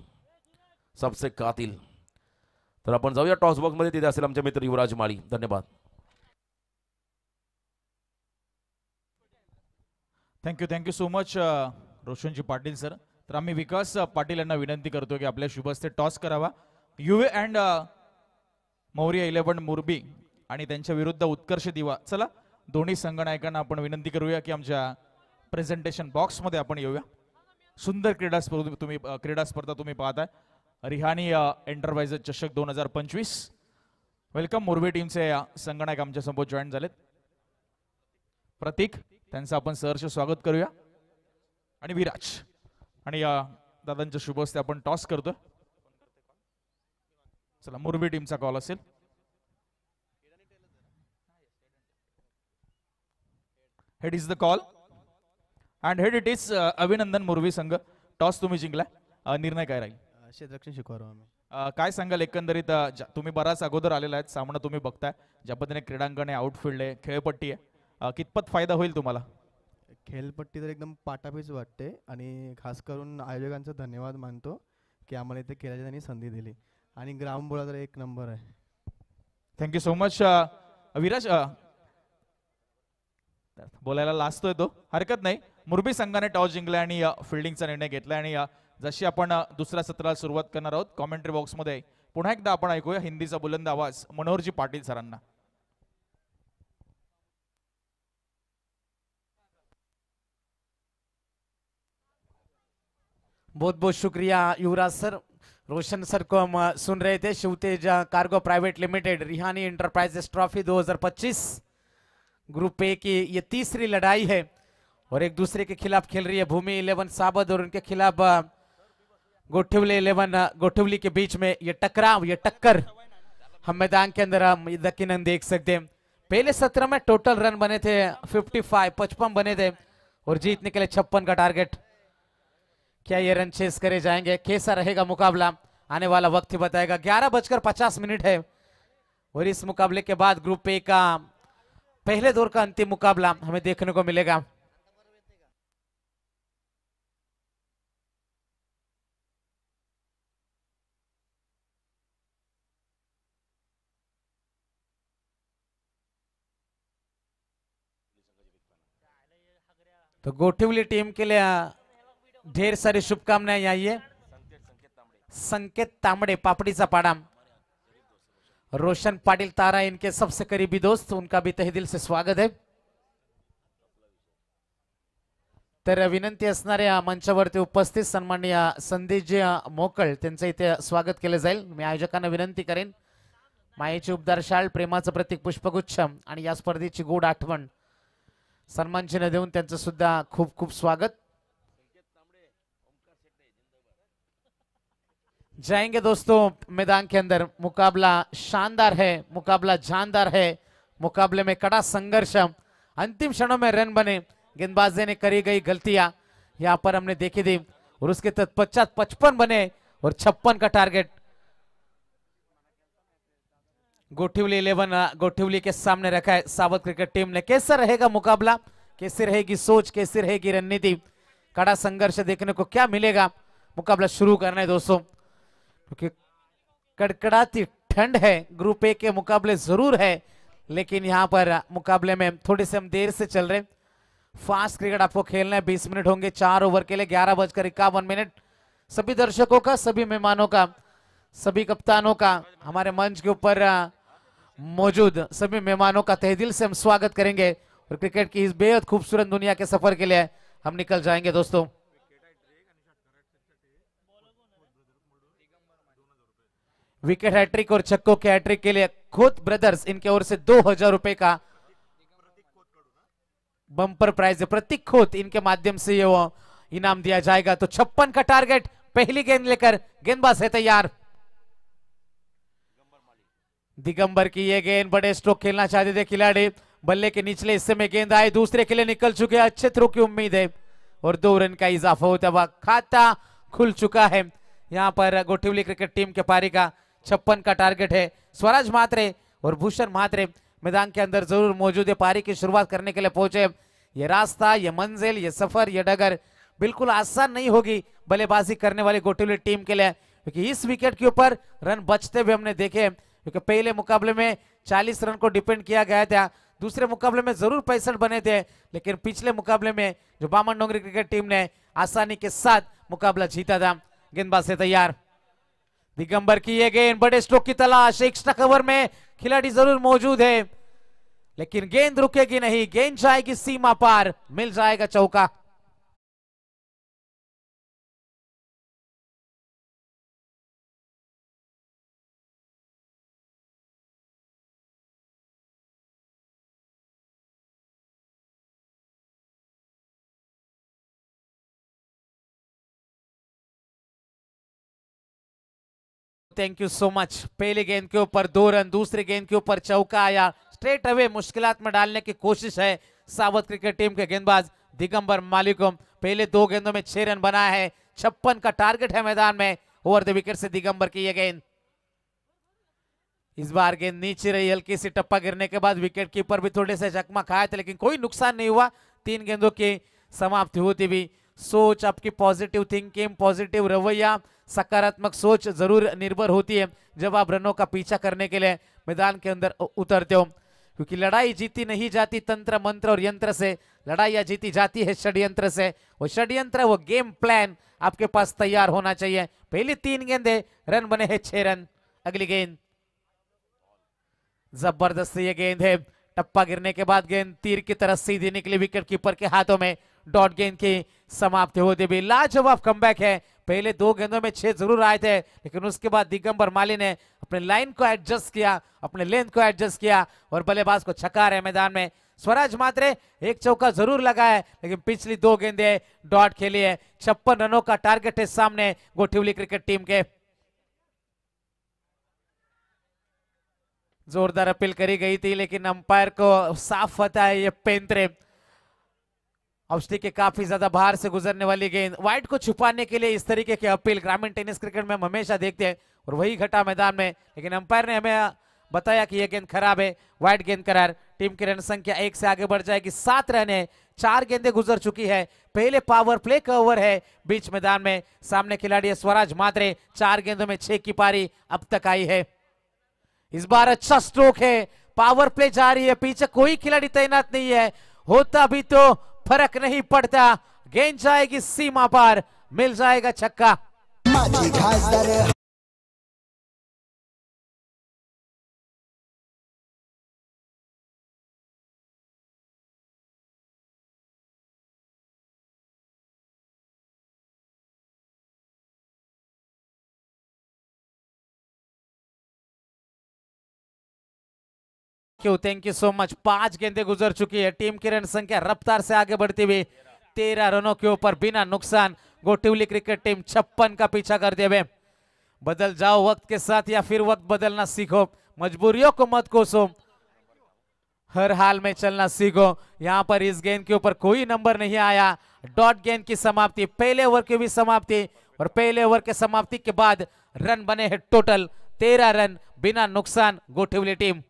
सबसे कातिल. तर आपण जाऊया टॉस बॉक्समध्ये तिथे असेल आमचे मित्र युवराज माळी. धन्यवाद. थँक्यू सो मच रोशनजी पाटील सर. तर आम्ही विकास पाटील यांना विनंती करतो की आपल्या शुभ हस्ते टॉस करावा. युवे अँड मौर्य 11 मुरबी आणि त्यांच्या विरुद्ध उत्कर्ष दिवा. चला दोन्ही संघनायकांना आपण विनंती करूया की आमच्या प्रेझेंटेशन बॉक्समध्ये आपण येऊया. सुंदर क्रीडा स्पर्धा तुम्ही पाहताय. रिहानी एंटरप्राइजेस चषक 2025. वेलकम. मुरबी टीमचे संघनायक आमच्या समोर जॉईन झालेत. प्रतीक त्यांचं आपण सहर्ष स्वागत करूया आणि विराज आणि दादांच्या शुभ हस्ते आपण टॉस करतोय. चला मुरबी टीमचा कॉल असेल. Head is the call and head it is अभिनंदन मुरबी संघ. टॉस तुम्ही जिंकलाय. निर्णय काय राहील? क्षेत्ररक्षण शिकवतो आम्ही. काय सांगाल एकंदरीत तुम्ही बराच अगोदर आलेला आहेत सामना तुम्ही बघताय ज्या पद्धतीने क्रीडांगण आहे आउटफील्ड आहे खेळपट्टी आहे कितपत फायदा होईल तुम्हाला? खेळपट्टी तर एकदम पाटापीच वाटते आणि खास करून आयोजकांचा धन्यवाद मानतो की आम्हाला इथे खेळायची त्यांनी संधी दिली आणि ग्राउंड बोला तर 1 नंबर आहे. Thank you so much. विराज बोलायला लाजतोय तो हरकत नाही. मुरबी संघाने टॉस जिंकला आणि फिल्डिंगचा निर्णय घेतला आणि जशी आपण दुसऱ्या सत्राला सुरुवात करणार आहोत कॉमेंट्री बॉक्समध्ये पुन्हा एकदा आपण ऐकूया हिंदीचा बुलंद आवाज मनोहरजी पाटील सरांना. बहुत बहुत शुक्रिया युवराज सर. रोशन सर को हम सुन रहे थे. Shivtej cargo private limited Rihani enterprises trophy 2025 group A की ये तीसरी लड़ाई है और एक दूसरे के खिलाफ खेल रही है भूमि 11 साबद और उनके खिलाफ गोठवली 11 गोठवली के बीच में ये टकराव ये टक्कर हम मैदान के अंदर यकीनन देख सकते हैं. पहले सत्र में टोटल रन बने थे 55 बने थे और जीतने के लिए 56 का टारगेट. क्या ये रन चेस करे जाएंगे? कैसा रहेगा मुकाबला? आने वाला वक्त ही बताएगा. 11:50 है और इस मुकाबले के बाद ग्रुप ए का पहले दौर का अंतिम मुकाबला हमें देखने को मिलेगा. तो गोठिवली टीम के लिए ढेर सारी शुभकामनाएं. आइए संकेत तांबड़े पापड़ीचा पाड़ा रोशन पाटिल तारा इनके सबसे करीबी दोस्त उनका भी तहे दिल से स्वागत है. तर विनंती असणाऱ्या मंचावरती उपस्थित सन्माननीय संदेशजी मोकळ त्यांचं इथे स्वागत केलं जाईल. मी आयोजकांना विनंती करेन मायेची उबदार शाल प्रेमाचं प्रतीक पुष्पगुच्छ आणि या स्पर्धेची गोड आठवण सन्मान चिन्ह देऊन त्यांचं सुद्धा खूप खूप स्वागत. जाएंगे दोस्तों मैदान के अंदर. मुकाबला शानदार है, मुकाबला जानदार है, मुकाबले में कड़ा संघर्ष. अंतिम क्षणों में रन बने, गेंदबाजी ने करी गई गलतियां यहां पर हमने देखी थी और उसके तत्पश्चात 55 बने और 56 का टारगेट गोठिवली 11 गोठिवली के सामने रखा है सावध क्रिकेट टीम ने. कैसा रहेगा मुकाबला? कैसी रहेगी सोच? कैसी रहेगी रणनीति? कड़ा संघर्ष देखने को क्या मिलेगा? मुकाबला शुरू करना है दोस्तों क्योंकि कड़कड़ाती ठंड है. ग्रुप ए के मुकाबले जरूर है लेकिन यहां पर मुकाबले में थोड़ी से हम देर से चल रहे. फास्ट क्रिकेट आपको खेलना है। 20 मिनट होंगे 4 ओवर के लिए। 11:51। सभी दर्शकों का, सभी मेहमानों का, सभी कप्तानों का, हमारे मंच के ऊपर मौजूद सभी मेहमानों का तहे दिल से हम स्वागत करेंगे और क्रिकेट की इस बेहद खूबसूरत दुनिया के सफर के लिए हम निकल जाएंगे दोस्तों। विकेट हैट्रिक और छक्कों के हैट्रिक के लिए खोत ब्रदर्स इनके ओर से 2000 रुपए का बम्पर प्राइज है। प्रतीक खोत इनके माध्यम से ये वो इनाम दिया जाएगा। तो 56 का टारगेट, पहली गेंद लेकर गेंदबाज है तैयार। दिगंबर की ये गेंद, बड़े स्ट्रोक खेलना चाहते थे खिलाड़ी, बल्ले के निचले हिस्से में गेंद आए, दूसरे के लिए निकल चुके, अच्छे थ्रो की उम्मीद है और 2 रन का इजाफा होता हुआ खाता खुल चुका है यहां पर गोठिवली क्रिकेट टीम के पारी का। 56 का टारगेट है। स्वराज म्हात्रे और भूषण म्हात्रे मैदान के अंदर जरूर मौजूद है। पारी की शुरुआत करने के लिए पहुंचे। ये रास्ता, ये मंजिल, ये सफर, ये डगर बिल्कुल आसान नहीं होगी बल्लेबाजी करने वाली गोठिवली टीम के लिए, क्योंकि इस विकेट के ऊपर रन बचते हुए हमने देखे। क्योंकि पहले मुकाबले में 40 रन को डिपेंड किया गया था, दूसरे मुकाबले में जरूर 65 बने थे, लेकिन पिछले मुकाबले में जो बामन डोंगरी क्रिकेट टीम ने आसानी के साथ मुकाबला जीता था। गेंदबाज से तैयार। दिगंबर की ये गेंद, बड़े स्ट्रोक की तलाश, एक्स्ट्रा कवर में खिलाड़ी जरूर मौजूद है, लेकिन गेंद रुकेगी नहीं, गेंद जाएगी सीमा पार, मिल जाएगा चौका। Thank you so much. पहली गेंद के ऊपर 2 रन, दूसरी गेंद के ऊपर चौका आया। स्ट्रेट अवे मुश्किलात में डालने की कोशिश है सावत क्रिकेट टीम के गेंदबाज दिगंबर मालिकों। पहले 2 गेंदों में 6 रन बनाया है। 56 का टारगेट है मैदान में। ओवर द विकेट से दिगंबर की यह गेंद, इस बार गेंद नीचे रही, हल्की सी टप्पा गिरने के बाद विकेट कीपर भी थोड़े से चकमा खाए थे, लेकिन कोई नुकसान नहीं हुआ। 3 गेंदों की समाप्ति होती भी। सोच आपकी, पॉजिटिव थिंकिंग, पॉजिटिव रवैया, सकारात्मक सोच जरूर निर्भर होती है जब आप रनों का पीछा करने के लिए मैदान के अंदर उतरते हो, क्योंकि लड़ाई जीती नहीं जाती तंत्र मंत्र और यंत्र से, लड़ाई जीती जाती है षड्यंत्र से। वो षड्यंत्र, वो गेम प्लान आपके पास तैयार होना चाहिए। पहली 3 गेंदें, रन बने हैं 6 रन। अगली गेंद, जबरदस्त ये गेंद है, टप्पा गिरने के बाद गेंद तीर की तरह सीधी निकली विकेट कीपर के हाथों में। डॉट गेंद की समाप्ति होती भी। लाजवाब कमबैक है। पहले 2 गेंदों में 6 जरूर आए थे, लेकिन उसके बाद दिगंबर माली ने अपने लाइन को एडजस्ट किया, अपने लेंथ को एडजस्ट किया और बल्लेबाज को छका रहे मैदान में। स्वराज म्हात्रे एक चौका जरूर लगा है, लेकिन पिछली 2 गेंदें डॉट खेली है। 56 रनों का टारगेट है सामने गोठिवली क्रिकेट टीम के। जोरदार अपील करी गई थी, लेकिन अंपायर को साफ पता है ये पेंत्रे ऑस्ट्री के काफी ज्यादा बाहर से गुजरने वाली गेंद। वाइड को छुपाने के लिए इस तरीके की अपील ग्रामीण टेनिस क्रिकेट में हम हमेशा देखते हैं और वही घटा मैदान में, लेकिन अंपायर ने हमें बताया कि यह गेंद खराब है, वाइड गेंद करार। टीम की रन संख्या 1 से आगे बढ़ जाएगी। 7 रन है, 4 गेंदें गुजर चुकी है। पहले पावर प्ले का ओवर है बीच मैदान में। सामने खिलाड़ी है स्वराज म्हात्रे। 4 गेंदों में 6 की पारी अब तक आई है। इस बार अच्छा स्ट्रोक है, पावर प्ले जारी है, पीछे कोई खिलाड़ी तैनात नहीं है, होता भी तो फर्क नहीं पड़ता। गेंद जाएगी सीमा पार, मिल जाएगा छक्का। Thank you so much. 5 गेंदें गुजर चुकी है। टीम की रन संख्या रफ्तार से आगे बढ़ती हुई 13 रनों के ऊपर बिना नुकसान गोठिवली क्रिकेट टीम 56 का पीछा करते हुए। बदल जाओ वक्त के साथ या फिर वक्त बदलना सीखो, मजबूरियों को मत कोसो, हर हाल में चलना सीखो। यहां पर इस गेंद के ऊपर कोई नंबर नहीं आया। डॉट गेंद की समाप्ति, पहले ओवर की भी समाप्ति और पहले ओवर के समाप्ति के बाद रन बने हैं टोटल 13 रन बिना नुकसान गोठिवली टीम।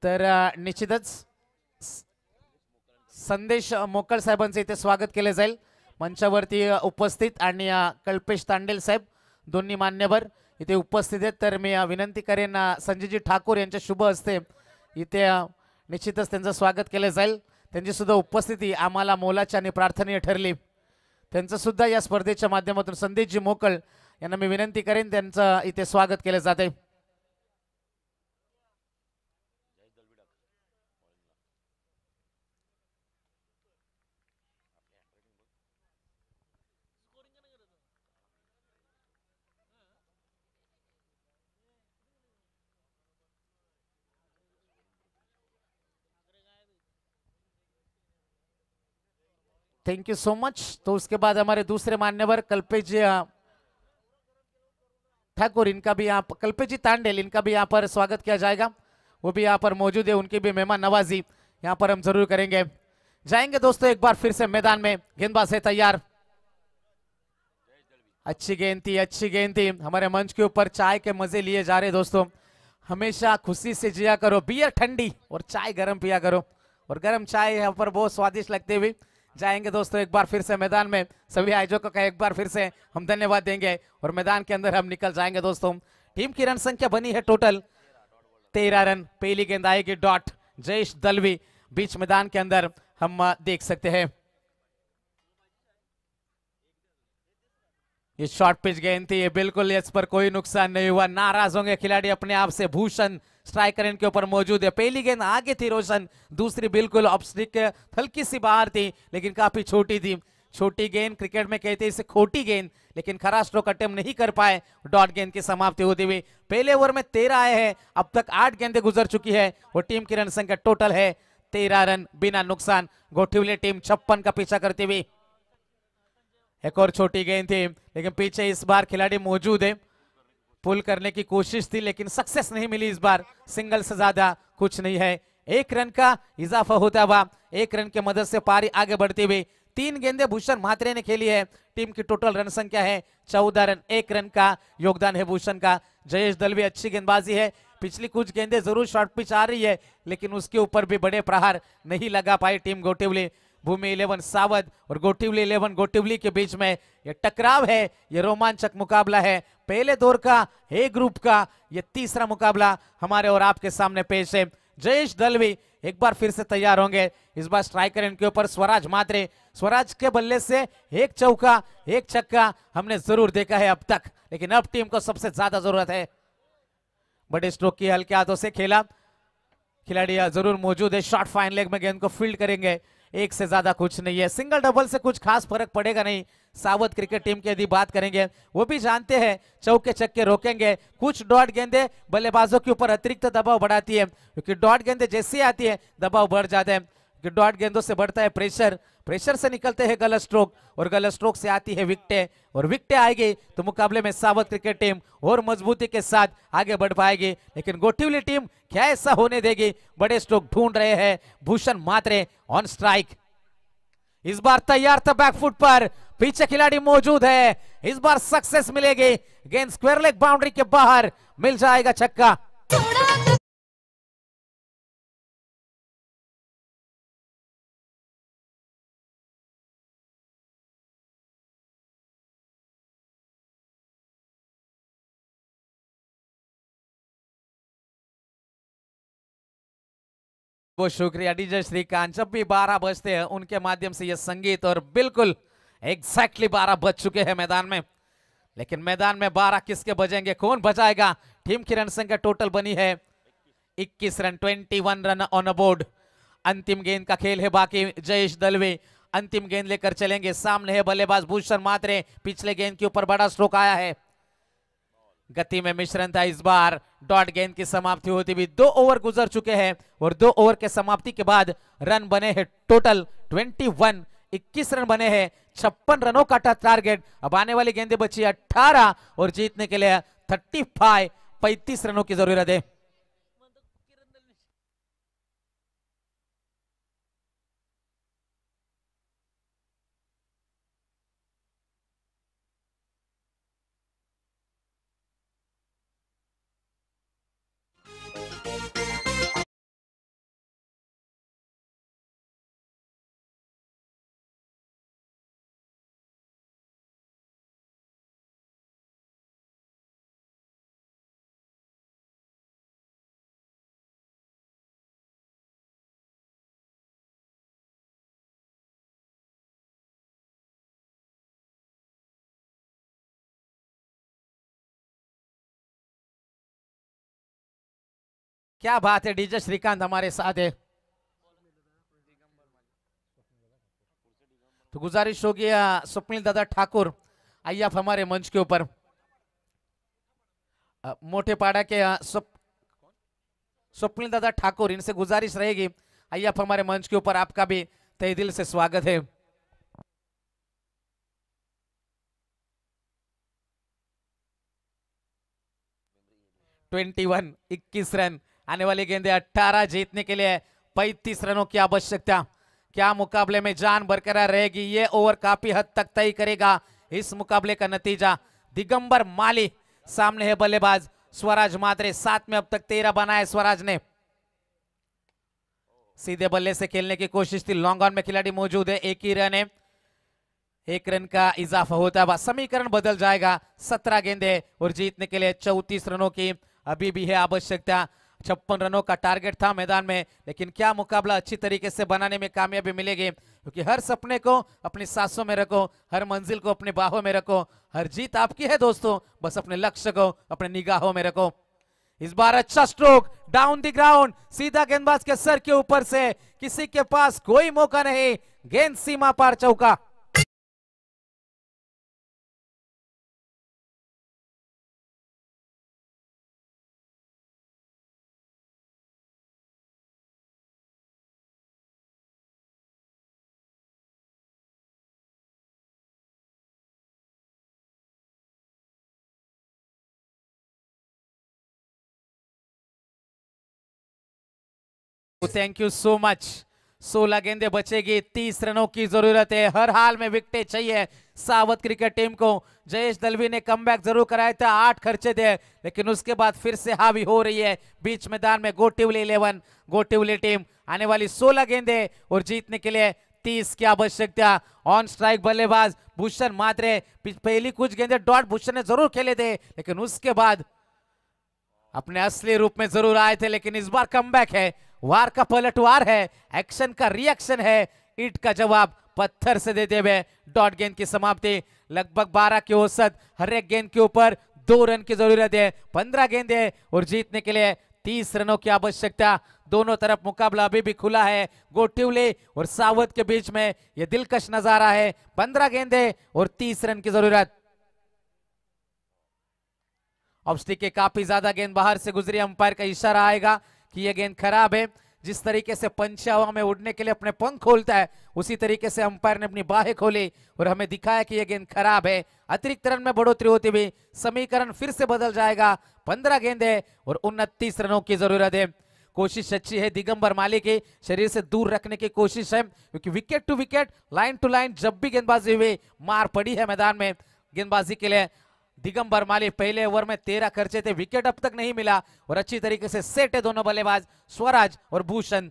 तर निश्चितच संदेश मोकळ साहेबांचे इथे स्वागत केले जाईल मंचावरती उपस्थित आणि कल्पेश तांडेल साहेब दोन्ही मान्यवर इथे उपस्थित आहेत. तर मी विनंती करेन संजयजी ठाकूर यांच्या शुभ हस्ते इथे निश्चितच त्यांचं स्वागत केलं जाईल. त्यांची सुद्धा उपस्थिती आम्हाला मोलाची आणि प्रार्थनीय ठरली. त्यांचं सुद्धा या स्पर्धेच्या माध्यमातून संदेशजी मोकळ यांना मी विनंती करेन त्यांचं इथे स्वागत केलं जाते. Thank you so much. तो उसके बाद हमारे दूसरे मान्यवर कल्पेश जी ठाकुर, इनका भी यहाँ कल्पेश जी तांडेल, इनका भी यहाँ पर स्वागत किया जाएगा. वो भी यहाँ पर मौजूद है, उनकी भी मेहमान नवाजी यहाँ पर हम जरूर करेंगे. जाएंगे दोस्तों एक बार फिर से मैदान में. गेंदबाज है तैयार. अच्छी गेंद थी, अच्छी गेंद थी. हमारे मंच के ऊपर चाय के मजे लिए जा रहे दोस्तों. हमेशा खुशी से जिया करो. बियर ठंडी और चाय गर्म पिया करो, और गर्म चाय यहाँ पर बहुत स्वादिष्ट लगते हुए. जाएंगे दोस्तों एक बार फिर से मैदान में. सभी आयोजकों का एक बार फिर से हम धन्यवाद देंगे और मैदान के अंदर हम निकल जाएंगे दोस्तों. टीम की रन संख्या बनी है टोटल 13 रन. पहली गेंद आएगी डॉट. जयेश दलवी बीच मैदान के अंदर हम देख सकते हैं. ये शॉर्ट पिच गेंद थी, ये बिल्कुल इस पर कोई नुकसान नहीं हुआ. नाराज होंगे खिलाड़ी अपने आप से. भूषण स्ट्राइकर इनके ऊपर मौजूद है. पहली गेंद आगे थी रोशन, दूसरी बिल्कुल ऑफ स्टिक हल्की सी बाहर थी, लेकिन काफी छोटी थी. छोटी गेंद क्रिकेट में कहते हैं इसे खोटी गेंद, लेकिन खरा स्ट्रोक अटेम्प्ट नहीं कर पाए. डॉट गेंद की समाप्ति होती हुई. पहले ओवर में 13 आए हैं, अब तक 8 गेंदें गुजर चुकी है और टीम की रन संख्या टोटल है 13 रन बिना नुकसान. गोठिवली टीम 56 का पीछा करती हुई. एक और छोटी गेंद थी, लेकिन पीछे इस बार खिलाड़ी मौजूद है. पुल करने की कोशिश थी लेकिन सक्सेस नहीं मिली इस बार. सिंगल से ज्यादा कुछ नहीं है. 1 रन का इजाफा होता हुआ 1 रन की मदद से पारी आगे बढ़ती हुई. 3 गेंदें भूषण म्हात्रे ने खेली है. टीम की टोटल रन संख्या है 14 रन. 1 रन का योगदान है भूषण का. जयेश दलवी अच्छी गेंदबाजी है. पिछली कुछ गेंदें जरूर शॉर्ट पिच आ रही है, लेकिन उसके ऊपर भी बड़े प्रहार नहीं लगा पाई टीम गोटिवली. भूमि 11 सावध और गोटिवली 11 गोटिवली के बीच में ये टकराव है. ये रोमांचक मुकाबला है. पहले दौर का ए ग्रुप का ये तीसरा मुकाबला हमारे और आपके सामने पेश है. जयेश दलवी एक बार फिर से तैयार होंगे. इस बार स्ट्राइकर इनके ऊपर स्वराज म्हात्रे. स्वराज के बल्ले से 1 चौका 1 छक्का हमने जरूर देखा है अब तक, लेकिन अब टीम को सबसे ज्यादा जरूरत है. बड़े स्ट्रोक की हल्के हाथों से खेला. खिलाड़ी जरूर मौजूद है. शॉर्ट फाइन लेग में गेंद को फील्ड करेंगे. 1 से ज्यादा कुछ नहीं है. सिंगल डबल से कुछ खास फर्क पड़ेगा नहीं. सावध क्रिकेट टीम की यदि बात करेंगे, वो भी जानते हैं चौके छक्के रोकेंगे. कुछ डॉट गेंदें बल्लेबाजों के ऊपर अतिरिक्त दबाव बढ़ाती है, क्योंकि डॉट गेंदें जैसे आती है दबाव बढ़ जाता है. कि डॉट गेंदों से बढ़ता है प्रेशर, प्रेशर से निकलते हैं गलत स्ट्रोक, और गलत स्ट्रोक से आती है विकेटें, और विकेटें आएगी तो मुकाबले में सावध क्रिकेट टीम और मजबूती के साथ आगे बढ़ पाएगी. लेकिन गोटिवली टीम क्या ऐसा होने देगी? बड़े स्ट्रोक ढूंढ रहे हैं भूषण म्हात्रे ऑन स्ट्राइक. इस बार तैयार था बैकफुट पर. पीछे खिलाड़ी मौजूद है. इस बार सक्सेस मिलेगी. गेंद स्क्वायर लेग बाउंड्री के बाहर. मिल जाएगा छक्का. वो शुक्रिया डीजे श्रीकांत. जब भी 12 बजते हैं उनके माध्यम से ये संगीत, और बिल्कुल एग्जैक्टली 12 बज चुके हैं मैदान में. लेकिन मैदान में 12 किसके बजेंगे, कौन बजाएगा? टीम की रन संख्या टोटल बनी है 21 run. 21 run on a board. अंतिम गेंद का खेल है बाकी. जयेश दलवी अंतिम गेंद लेकर चलेंगे. सामने है बल्लेबाज भूषण म्हात्रे. पिछले गेंद के ऊपर बड़ा स्ट्रोक आया है. गति में मिश्रण था इस बार. डॉट गेंद की समाप्ति होती हुई 2 ओवर गुजर चुके हैं, और 2 ओवर के समाप्ति के बाद रन बने हैं टोटल 21. 21 रन बने हैं. 56 रनों का टारगेट. अब आने वाली गेंदें बची 18, और जीतने के लिए 35 रनों की जरूरत है. क्या बात है, डीजे श्रीकांत हमारे साथ है। तो गुजारिश होगी स्वप्निल दादा ठाकुर, आइए आप हमारे मंच के ऊपर। मोटे पाड़ा के स्वप्निल दादा ठाकुर, इनसे गुजारिश रहेगी, आइए आप हमारे मंच के ऊपर, आपका भी तहे दिल से स्वागत है। ट्वेंटी 21 रन, आने वाली गेंदे 18, जीतने के लिए 35 रनों की आवश्यकता। क्या मुकाबले में जान बरकरार रहेगी, ये ओवर काफी हद तक तय करेगा इस मुकाबले का नतीजा। दिगंबर माली सामने है बल्लेबाज स्वराज मात्रे, साथ में अब तक 13 बनाए स्वराज ने। सीधे बल्ले से खेलने की कोशिश थी, लॉन्ग ऑन में खिलाड़ी मौजूद है, एक ही रन है, 1 रन का इजाफा होता है, समीकरण बदल जाएगा। 17 गेंदे और जीतने के लिए 34 रनों की अभी भी है आवश्यकता। 56 रनों का टारगेट था मैदान में, लेकिन क्या मुकाबला अच्छी तरीके से बनाने में कामयाबी मिलेगी, क्योंकि हर सपने को अपनी सांसों में रखो, हर मंजिल को अपनी बाहों में रखो, हर जीत आपकी है दोस्तों, बस अपने लक्ष्य को अपने निगाहों में रखो। इस बार अच्छा स्ट्रोक डाउन द ग्राउंड, सीधा गेंदबाज के सर के ऊपर से, किसी के पास कोई मौका नहीं, गेंद सीमा पार चौका। Thank you so much. 16 गेंदे बचेगी, 30 रनों की जरूरत है, हर हाल में विकेटें चाहिए सावध क्रिकेट टीम को। जयेश दलवी ने कमबैक जरूर कराया था, 8 खर्चे थे, लेकिन उसके बाद फिर से हावी हो रही है बीच मैदान में गोटिवली 11, गोटिवली टीम। आने वाली 16 गेंदे और जीतने के लिए 30 की आवश्यकता। ऑन स्ट्राइक बल्लेबाज भूषण मात्रे, पहली कुछ गेंदे डॉट भूषण ने जरूर खेले थे, लेकिन उसके बाद अपने असली रूप में जरूर आए थे, लेकिन इस बार कमबैक है, वार का पलटवार है, एक्शन का रिएक्शन है, ईट का जवाब पत्थर से देते हुए डॉट गेंद की समाप्ति। लगभग 12 की औसत, हर एक गेंद के ऊपर 2 रन की जरूरत है। 15 गेंदे और जीतने के लिए 30 रनों की आवश्यकता। दोनों तरफ मुकाबला अभी भी खुला है, गोटिवली और सावध के बीच में यह दिलकश नजारा है। 15 गेंदे और 30 रन की जरूरत। ऑब्स्टिक के काफी ज्यादा गेंद बाहर से गुजरी, अंपायर का इशारा आएगा कि यह गेंद खराब है। जिस तरीके से पंच हवा में उड़ने के लिए अपने पंख खोलता है, उसी तरीके से अंपायर ने अपनी बाहें खोली और हमें दिखाया कि यह गेंद खराब है। अतिरिक्त रन में बढ़ोतरी होती हुई समीकरण फिर से बदल जाएगा। 15 गेंदे और 29 रनों की जरूरत है। कोशिश अच्छी है दिगंबर माली की, शरीर से दूर रखने की कोशिश है, क्योंकि wicket to wicket, line to line जब भी गेंदबाजी हुई मार पड़ी है मैदान में। गेंदबाजी के लिए दिगंबर माली पहले ओवर में 13 खर्चे थे, विकेट अब तक नहीं मिला और अच्छी तरीके से सेट है दोनों बल्लेबाज स्वराज और भूषण।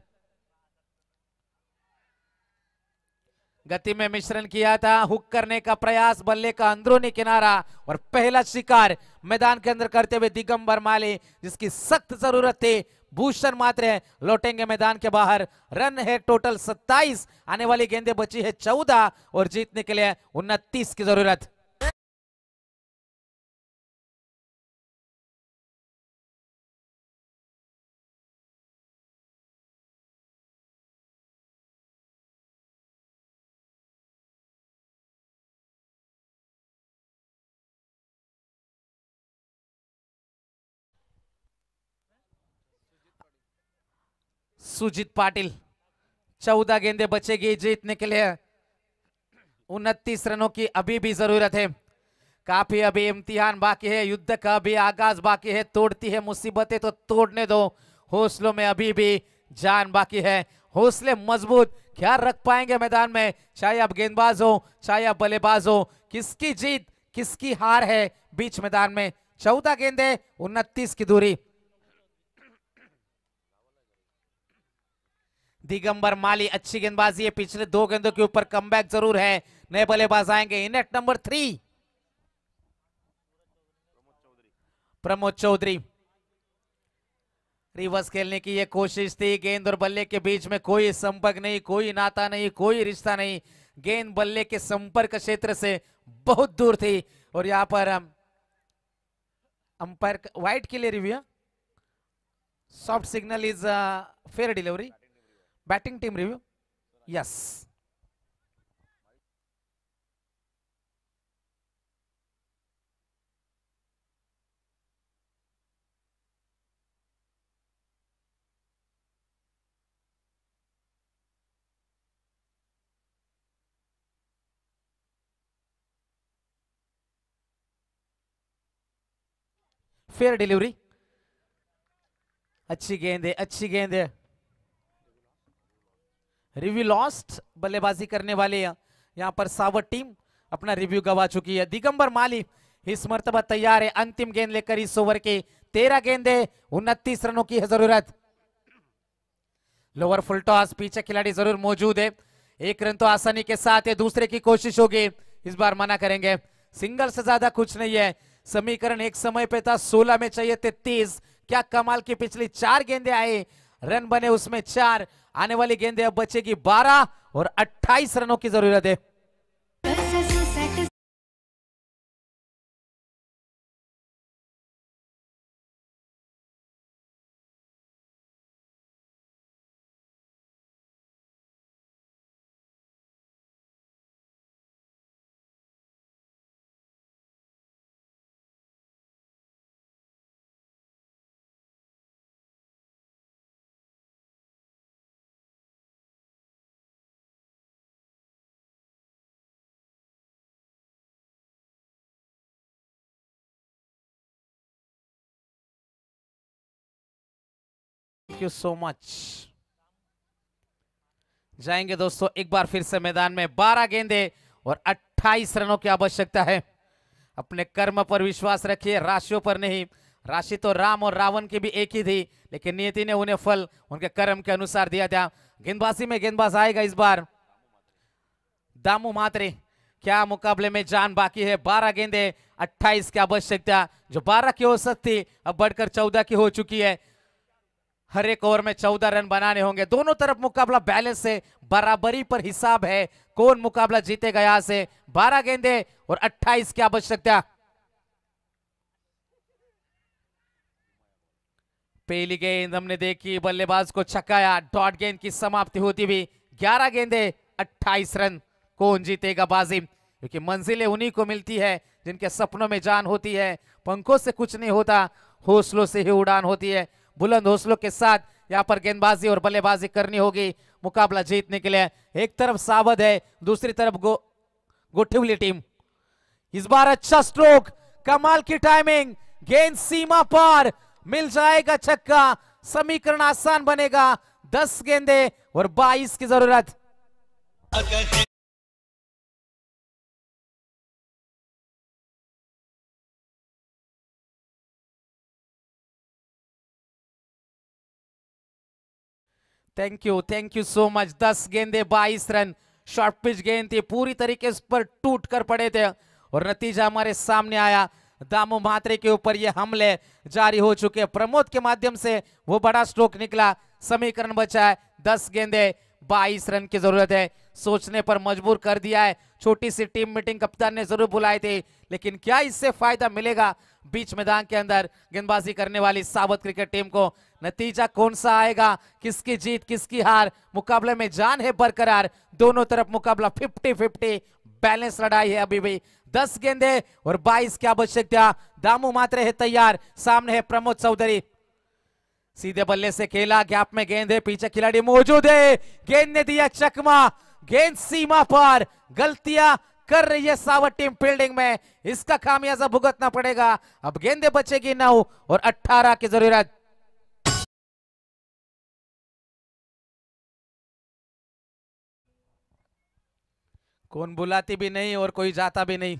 गति में मिश्रण किया था, हुक करने का प्रयास, बल्ले का अंदरूनी किनारा और पहला शिकार मैदान के अंदर करते हुए दिगंबर माली, जिसकी सख्त जरूरत थी। भूषण मात्र लौटेंगे मैदान के बाहर। रन है टोटल 27, आने वाली गेंदें बची है 14 और जीतने के लिए 29 की जरूरत। सुजीत पाटिल, 14 गेंदे बचेगी, जीतने के लिए 29 रनों की अभी भी जरूरत है। काफी अभी इम्तिहान बाकी है, युद्ध का अभी आगाज बाकी है। तोड़ती है मुसीबतें तो तोड़ने दो, हौसलों में अभी भी जान बाकी है। हौसले मजबूत, ख्याल रख पाएंगे मैदान में, चाहे आप गेंदबाज हो चाहे आप बल्लेबाज हो। किसकी जीत किसकी हार है बीच मैदान में। 14 गेंदे 29 की दूरी। दिगंबर माली अच्छी गेंदबाजी है, पिछले 2 गेंदों के ऊपर कमबैक जरूर है। नए बल्लेबाज आएंगे, in at number 3 Pramod Chaudhary. Reverse खेलने की यह कोशिश थी, गेंद और बल्ले के बीच में कोई संपर्क नहीं, कोई नाता नहीं, कोई रिश्ता नहीं। गेंद बल्ले के संपर्क क्षेत्र से बहुत दूर थी और यहां पर अंपायर वाइट के लिए review, Soft signal is fair delivery. Batting team review. Yes. Fair delivery, अच्छी गेंद है, अच्छी गेंद है। रिव्यू लॉस्ट, बल्लेबाजी करने वाले यहां पर सावट टीम अपना रिव्यू गवा चुकी है। दिगंबर माली इस मर्तबा तैयार है अंतिम गेंद लेकर इस ओवर के। 13 गेंदे 29 रनों की है जरूरत। लोअर फुल टॉस, पीछे खिलाड़ी जरूर मौजूद है। एक रन तो आसानी के साथ है, दूसरे की कोशिश होगी, इस बार मना करेंगे। सिंगल से ज्यादा कुछ नहीं है। समीकरण एक समय पे था 16 में चाहिए 33। क्या कमाल की पिछली 4 गेंदे आए, रन बने उसमें 4। आने वाली गेंदे अब बचेगी 12 और 28 रनों की जरूरत है। Thank you so much. जाएंगे दोस्तों एक बार फिर से मैदान में। 12 गेंदे और 28 रनों की आवश्यकता है। अपने कर्म पर विश्वास रखिए, राशियों पर नहीं। राशि तो राम और रावण की भी एक ही थी, लेकिन नियति ने उन्हें फल उनके कर्म के अनुसार दिया था। गेंदबाजी में गेंदबाज आएगा इस बार दामू मात्रे। क्या मुकाबले में जान बाकी है। 12 गेंदे 28 की आवश्यकता, जो 12 की औसत थी अब बढ़कर 14 की हो चुकी है। हर एक ओवर में 14 रन बनाने होंगे। दोनों तरफ मुकाबला बैलेंस है, बराबरी पर हिसाब है। कौन मुकाबला जीतेगा यहां से। 12 गेंदे और 28 की आवश्यकता। पहली गेंद हमने देखी, बल्लेबाज को छक्काया, डॉट गेंद की समाप्ति होती हुई। 11 गेंदे 28 रन। कौन जीतेगा बाजी, क्योंकि मंजिलें उन्हीं को मिलती है जिनके सपनों में जान होती है। पंखों से कुछ नहीं होता, हौसलों से ही उड़ान होती है। बुलंद हौसलों के साथ यहाँ पर गेंदबाजी और बल्लेबाजी करनी होगी मुकाबला जीतने के लिए। एक तरफ सावध है, दूसरी तरफ गोठिवली टीम। इस बार अच्छा स्ट्रोक, कमाल की टाइमिंग, गेंद सीमा पार, मिल जाएगा छक्का, समीकरण आसान बनेगा। 10 गेंदे और 22 की जरूरत। Thank you so much. 10 गेंदे 22 रन। शॉर्ट पिच गेंद थी, पूरी तरीके से पर टूट कर पड़े थे और नतीजा हमारे सामने आया। दामू म्हात्रे के ऊपर ये हमले जारी हो चुके हैं। प्रमोद के माध्यम से वो बड़ा स्ट्रोक निकला। समीकरण बचा है 10 गेंदे 22 रन की जरूरत है। सोचने पर मजबूर कर दिया है। छोटी सी टीम मीटिंग कप्तान ने जरूर बुलाई थी, लेकिन क्या इससे फायदा मिलेगा बीच मैदान के अंदर गेंदबाजी करने वाली सावध क्रिकेट टीम को। नतीजा कौन सा आएगा, किसकी जीत किसकी हार, मुकाबले में जान है बरकरार। दोनों तरफ मुकाबला 50-50 बैलेंस लड़ाई है अभी भी। 10 गेंदे और 22 की आवश्यकता। दामू मात्रे है तैयार, सामने है प्रमोद चौधरी। सीधे बल्ले से खेला, गैप में गेंद है, पीछे खिलाड़ी मौजूद है। गेंद ने दिया चकमा, गेंद सीमा पर। गलतियां कर रही है सावट टीम फील्डिंग में, इसका खामियाजा भुगतना पड़ेगा। अब गेंदे बचेगी 9 और 18 की जरूरत। कौन बुलाती भी नहीं और कोई जाता भी नहीं।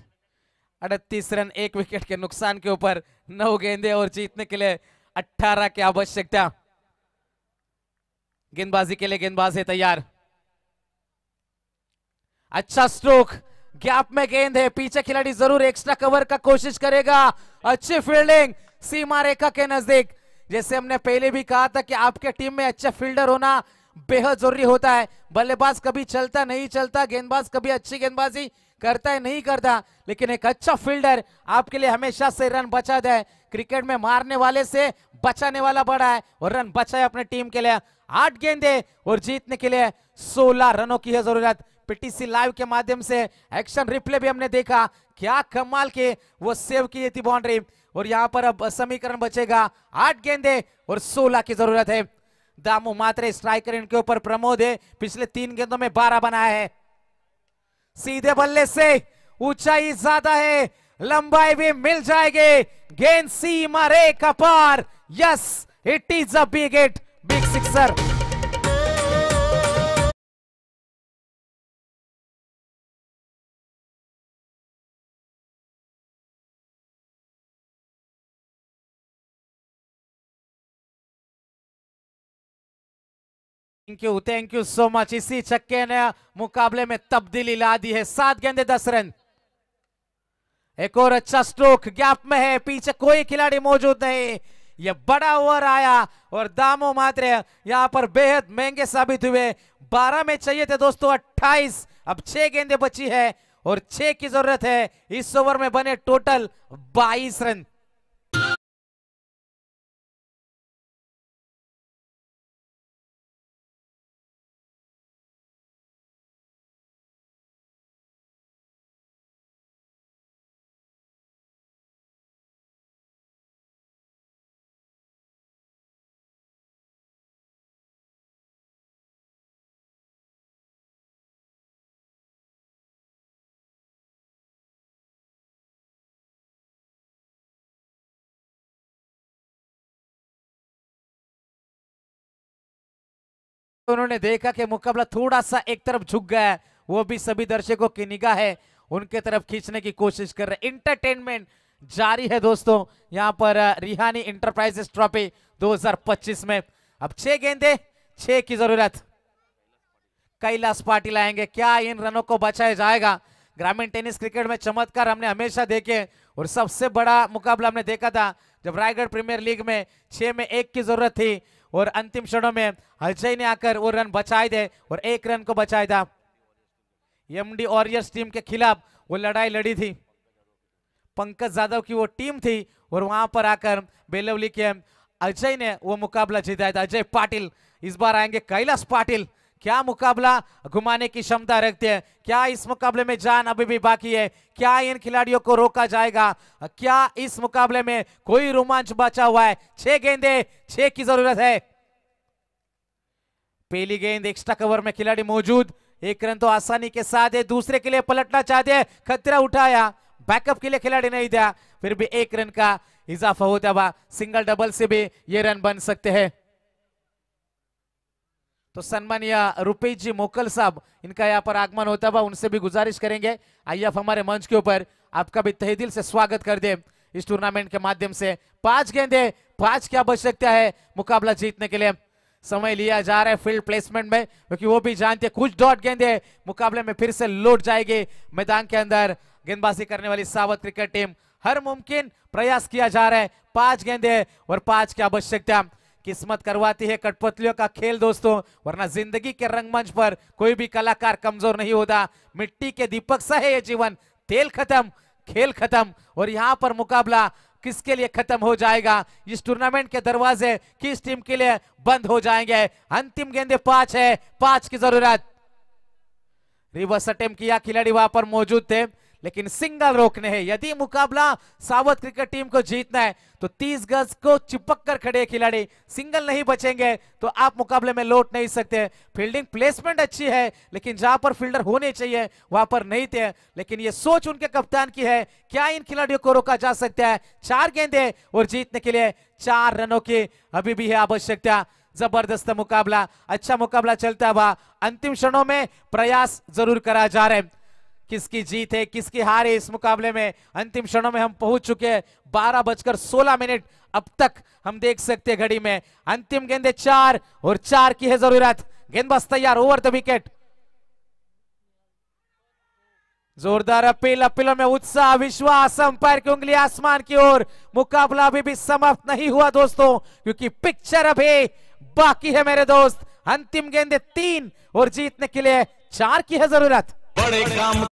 38 रन 1 विकेट के नुकसान के ऊपर 9 गेंदे और जीतने के लिए 18 की आवश्यकता। गेंदबाजी के लिए गेंदबाज है तैयार। अच्छा स्ट्रोक, गैप में गेंद है, पीछे खिलाड़ी जरूर एक्स्ट्रा कवर का कोशिश करेगा। अच्छी फील्डिंग सीमा रेखा के नजदीक। जैसे हमने पहले भी कहा था कि आपके टीम में अच्छा फील्डर होना बेहद जरूरी होता है। बल्लेबाज कभी चलता नहीं चलता, गेंदबाज कभी अच्छी गेंदबाजी करता है नहीं करता, लेकिन एक अच्छा फील्डर आपके लिए हमेशा से रन बचाता है। क्रिकेट में मारने वाले से बचाने वाला बड़ा है और रन बचाए अपने टीम के लिए। 8 गेंदे और जीतने के लिए 16 रनों की है जरूरत। पीटीसी लाइव के माध्यम से एक्शन रिप्ले भी हमने देखा, क्या कमाल के वो सेव की थी बाउंड्री। और यहां पर अब समीकरण बचेगा, 8 गेंदे और 16 की जरूरत है। दामू मात्रे स्ट्राइकर, इनके ऊपर प्रमोद है, पिछले 3 गेंदों में 12 बनाया है। सीधे बल्ले से ऊंचाई ज्यादा है, लंबाई भी मिल जाएगी, गेंद सीमा रेखा पार। Yes, it is a big hit, big sixer. Thank you so much. इसी छक्के ने मुकाबले में तब्दीली ला दी है। 7 गेंदे 10 रन। एक और अच्छा स्ट्रोक गैप में है, पीछे कोई खिलाड़ी मौजूद नहीं। यह बड़ा ओवर आया और दामो मात्रे यहां पर बेहद महंगे साबित हुए। 12 में चाहिए थे दोस्तों 28, अब 6 गेंदे बची है और 6 की जरूरत है। इस ओवर में बने टोटल 22 रन। उन्होंने देखा कि मुकाबला थोड़ा सा एक तरफ झुक गया है, वो भी सभी दर्शकों की निगाह है उनके तरफ खींचने की कोशिश कर रहे हैं। एंटरटेनमेंट जारी है दोस्तों यहां पर रिहानी इंटरप्राइजेस ट्रॉफी 2025 में। अब 6 गेंदे 6 की जरूरत। कैलाश पाटिल आएंगे, क्या इन रनों को बचाया जाएगा? ग्रामीण टेनिस क्रिकेट में चमत्कार हमने हमेशा देखे और सबसे बड़ा मुकाबला हमने देखा था जब रायगढ़ प्रीमियर लीग में 6 में 1 की जरूरत थी और अंतिम क्षणों में अजय ने आकर वो रन बचाए थे और 1 रन को बचाया था। एमडी वॉरियर्स टीम के खिलाफ वो लड़ाई लड़ी थी, पंकज यादव की वो टीम थी और वहां पर आकर बेलवली के अजय ने वो मुकाबला जीता था। अजय पाटिल इस बार आएंगे। कैलाश पाटिल क्या मुकाबला घुमाने की क्षमता रखते हैं? क्या इस मुकाबले में जान अभी भी बाकी है? क्या इन खिलाड़ियों को रोका जाएगा? क्या इस मुकाबले में कोई रोमांच बचा हुआ है? 6 गेंदे 6 की जरूरत है। पहली गेंद एक्स्ट्रा कवर में खिलाड़ी मौजूद, 1 रन तो आसानी के साथ है। दूसरे के लिए पलटना चाहते हैं, खतरा उठाया, बैकअप के लिए खिलाड़ी नहीं दिया, फिर भी 1 रन का इजाफा होता हुआ सिंगल डबल से भी ये रन बन सकते हैं। तो सम्मानीय रुपेश जी मोकल साहब, इनका यहाँ पर आगमन होता हुआ, उनसे भी गुजारिश करेंगे आइए आप हमारे मंच के ऊपर, आपका भी तहे दिल से स्वागत कर दे इस टूर्नामेंट के माध्यम से। 5 गेंदे 5 की आवश्यकता है मुकाबला जीतने के लिए। समय लिया जा रहा है फील्ड प्लेसमेंट में, क्योंकि वो भी जानते हैं कुछ डॉट गेंदे मुकाबले में फिर से लौट जाएगी मैदान के अंदर। गेंदबाजी करने वाली सावध क्रिकेट टीम, हर मुमकिन प्रयास किया जा रहा है। 5 गेंदे और 5 की आवश्यकता। किस्मत करवाती है कठपुतलियों का खेल दोस्तों, वरना जिंदगी के रंगमंच पर कोई भी कलाकार कमजोर नहीं होता। मिट्टी के दीपक सा है ये जीवन, तेल खत्म खेल खत्म। और यहां पर मुकाबला किसके लिए खत्म हो जाएगा? इस टूर्नामेंट के दरवाजे किस टीम के लिए बंद हो जाएंगे? अंतिम गेंदे 5 है, 5 की जरूरत। रिवर्स अटेम्प्ट किया, खिलाड़ी वहां पर मौजूद थे लेकिन सिंगल रोकने हैं। यदि मुकाबला सावध क्रिकेट टीम को जीतना है तो 30 गज को चिपक कर खड़े खिलाड़ी, सिंगल नहीं बचेंगे तो आप मुकाबले में लौट नहीं सकते। फील्डिंग प्लेसमेंट अच्छी है लेकिन जहां पर फील्डर होने चाहिए वहां पर नहीं थे, लेकिन ये सोच उनके कप्तान की है। क्या इन खिलाड़ियों को रोका जा सकता है? 4 गेंदे और जीतने के लिए 4 रनों की अभी भी है आवश्यकता। जबरदस्त मुकाबला, अच्छा मुकाबला चलता हुआ, अंतिम क्षणों में प्रयास जरूर करा जा रहा है। किसकी जीत है किसकी हार है इस मुकाबले में अंतिम क्षणों में हम पहुंच चुके हैं। 12:16 अब तक हम देख सकते हैं घड़ी में। अंतिम गेंदे 4 और 4 की है जरूरत। गेंदबाज तैयार, ओवर द विकेट। जोरदार अपील, अपीलों में उत्साह, विश्वास, अंपायर की उंगली आसमान की ओर। मुकाबला अभी भी समाप्त नहीं हुआ दोस्तों, क्योंकि पिक्चर अभी बाकी है मेरे दोस्त। अंतिम गेंदे 3 और जीतने के लिए 4 की है जरूरत। बड़े काम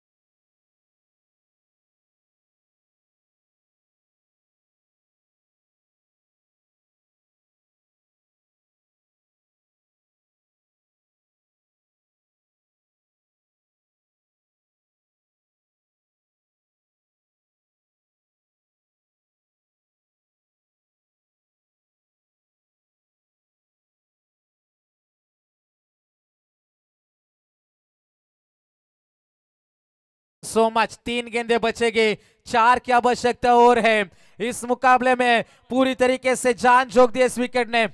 सो मच। 3 गेंदे बचेगी, 4 की आवश्यकता और है। इस मुकाबले में पूरी तरीके से जान झोंक दी इस विकेट ने।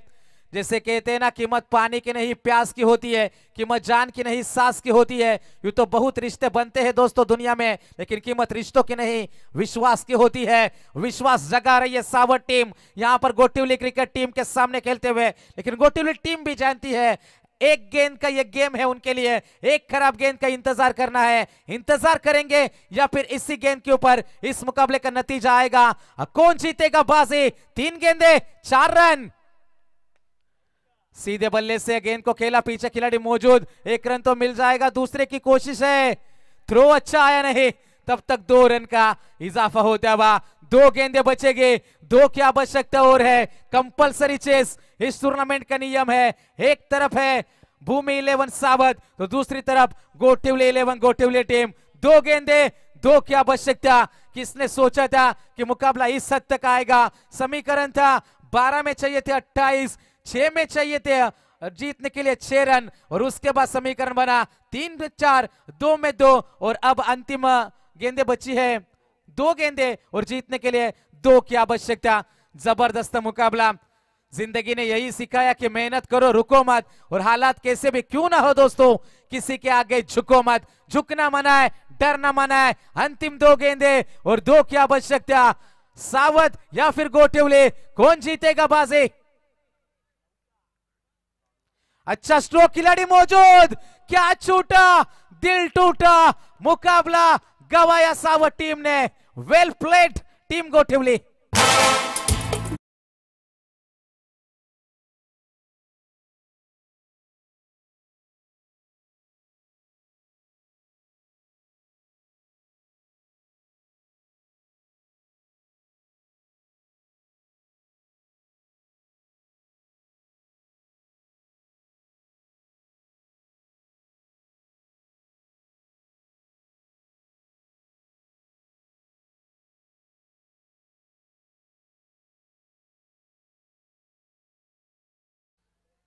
जैसे कहते हैं ना, कीमत पानी की नहीं प्यास की होती है, कीमत जान की नहीं सांस की होती है। यूं तो बहुत रिश्ते बनते हैं दोस्तों दुनिया में, लेकिन कीमत रिश्तों की नहीं विश्वास की होती है। विश्वास जगा रही है सावट टीम यहां पर गोटिवली क्रिकेट टीम के सामने खेलते हुए। लेकिन गोटिवली टीम भी जानती है एक गेंद का ये गेम है उनके लिए, एक खराब गेंद का इंतजार करना है। इंतजार करेंगे या फिर इसी गेंद के ऊपर इस मुकाबले का नतीजा आएगा। कौन जीतेगा बाजी? 3 गेंदे 4 रन। सीधे बल्ले से गेंद को खेला, पीछे खिलाड़ी मौजूद, 1 रन तो मिल जाएगा। दूसरे की कोशिश है, थ्रो अच्छा आया नहीं, तब तक 2 रन का इजाफा होता हुआ। 2 गेंदे बचेंगे, 2 की आवश्यकता और है। कंपलसरी चेस इस टूर्नामेंट का नियम है। एक तरफ है भूमि 11 सावत, तो दूसरी तरफ गोटिवली 11 गोटिवली टीम। 2 गेंदे, 2 की आवश्यकता। किसने सोचा था कि मुकाबला इस हद तक आएगा? समीकरण था 12 में चाहिए थे 28, 6 में चाहिए थे जीतने के लिए 6 रन, और उसके बाद समीकरण बना 3 में 4, 2 में 2, और अब अंतिम गेंदे बची है 2 गेंदे और जीतने के लिए 2 की आवश्यकता। जबरदस्त मुकाबला। जिंदगी ने यही सिखाया कि मेहनत करो, रुको मत, और हालात कैसे भी क्यों ना हो दोस्तों, किसी के आगे झुको मत। झुकना मना है, डरना मना है। अंतिम 2 गेंदे और 2 की आवश्यकता। सावत या फिर गोटिवली, कौन जीतेगा बाजी? अच्छा स्ट्रोक, खिलाड़ी मौजूद, क्या छूटा, दिल टूटा, मुकाबला गवाया सावत टीम ने। वेल प्लेड टीम गोटिवली।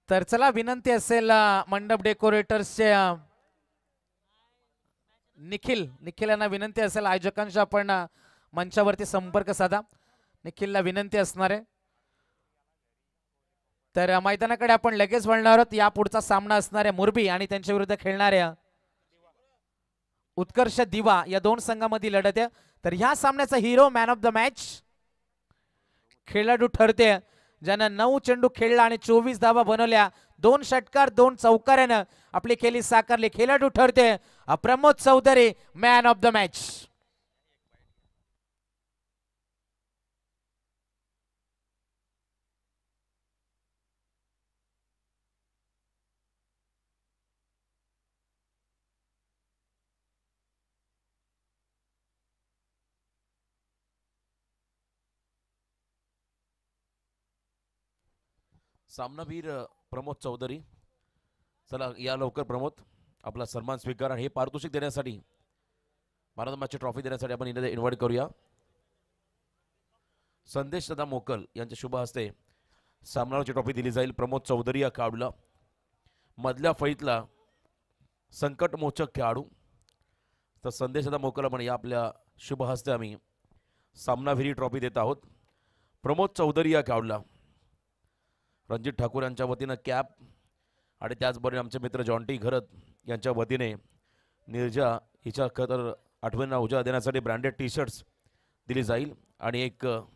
तर चला विनंती असेल मंडप डेकोरेटर्सचे निखिल यांना विनंती असेल, आयोजकांशी आपण मंचावरती संपर्क साधा। निखिलला विनंती असणार आहे। तर मैदानाकडे आपण लगेच वळणार आहोत। या पुढचा सामना असणार आहे मुरबी आणि त्यांच्या विरुद्ध खेळणाऱ्या उत्कर्ष दिवा या 2 संघांमध्ये लढत आहे। तर ह्या सामन्याचा hero, man of the match खेळाडू ठरते ज्यानं 9 चेंडू खेळला आणि 24 धावा बनवल्या, 2 षटकार 2 चौकाऱ्यानं आपली खेळी साकारली। खेळाडू ठरते Pramod Chaudhary, man of the match. सामनावीर प्रमोद चौधरी, चला या लवकर प्रमोद, आपला सन्मान स्वीकार आणि हे पारितोषिक देण्यासाठी, भारत मॅचची ट्रॉफी देण्यासाठी आपण इन्व्हाइट करूया। संदेश दादा मोकल यांच्या शुभ हस्ते सामनाची ट्रॉफी दिली जाईल प्रमोद चौधरी या खेळाडूला। मधल्या फळीतला संकटमोचक खेळाडू तर संदेश दादा मोकल आपण या आपल्या शुभ हस्ते आम्ही सामनावीरी ट्रॉफी देत आहोत प्रमोद चौधरी या खेळाडूला। रणजित ठाकूर यांच्या वतीनं कॅप आणि त्याचबरोबर आमचे मित्र जॉन्टी घरत यांच्या वतीने निर्जा हिच्या खतर आठवणींना उजाळा देण्यासाठी ब्रँडेड टी शर्ट्स दिली जाईल आणि एक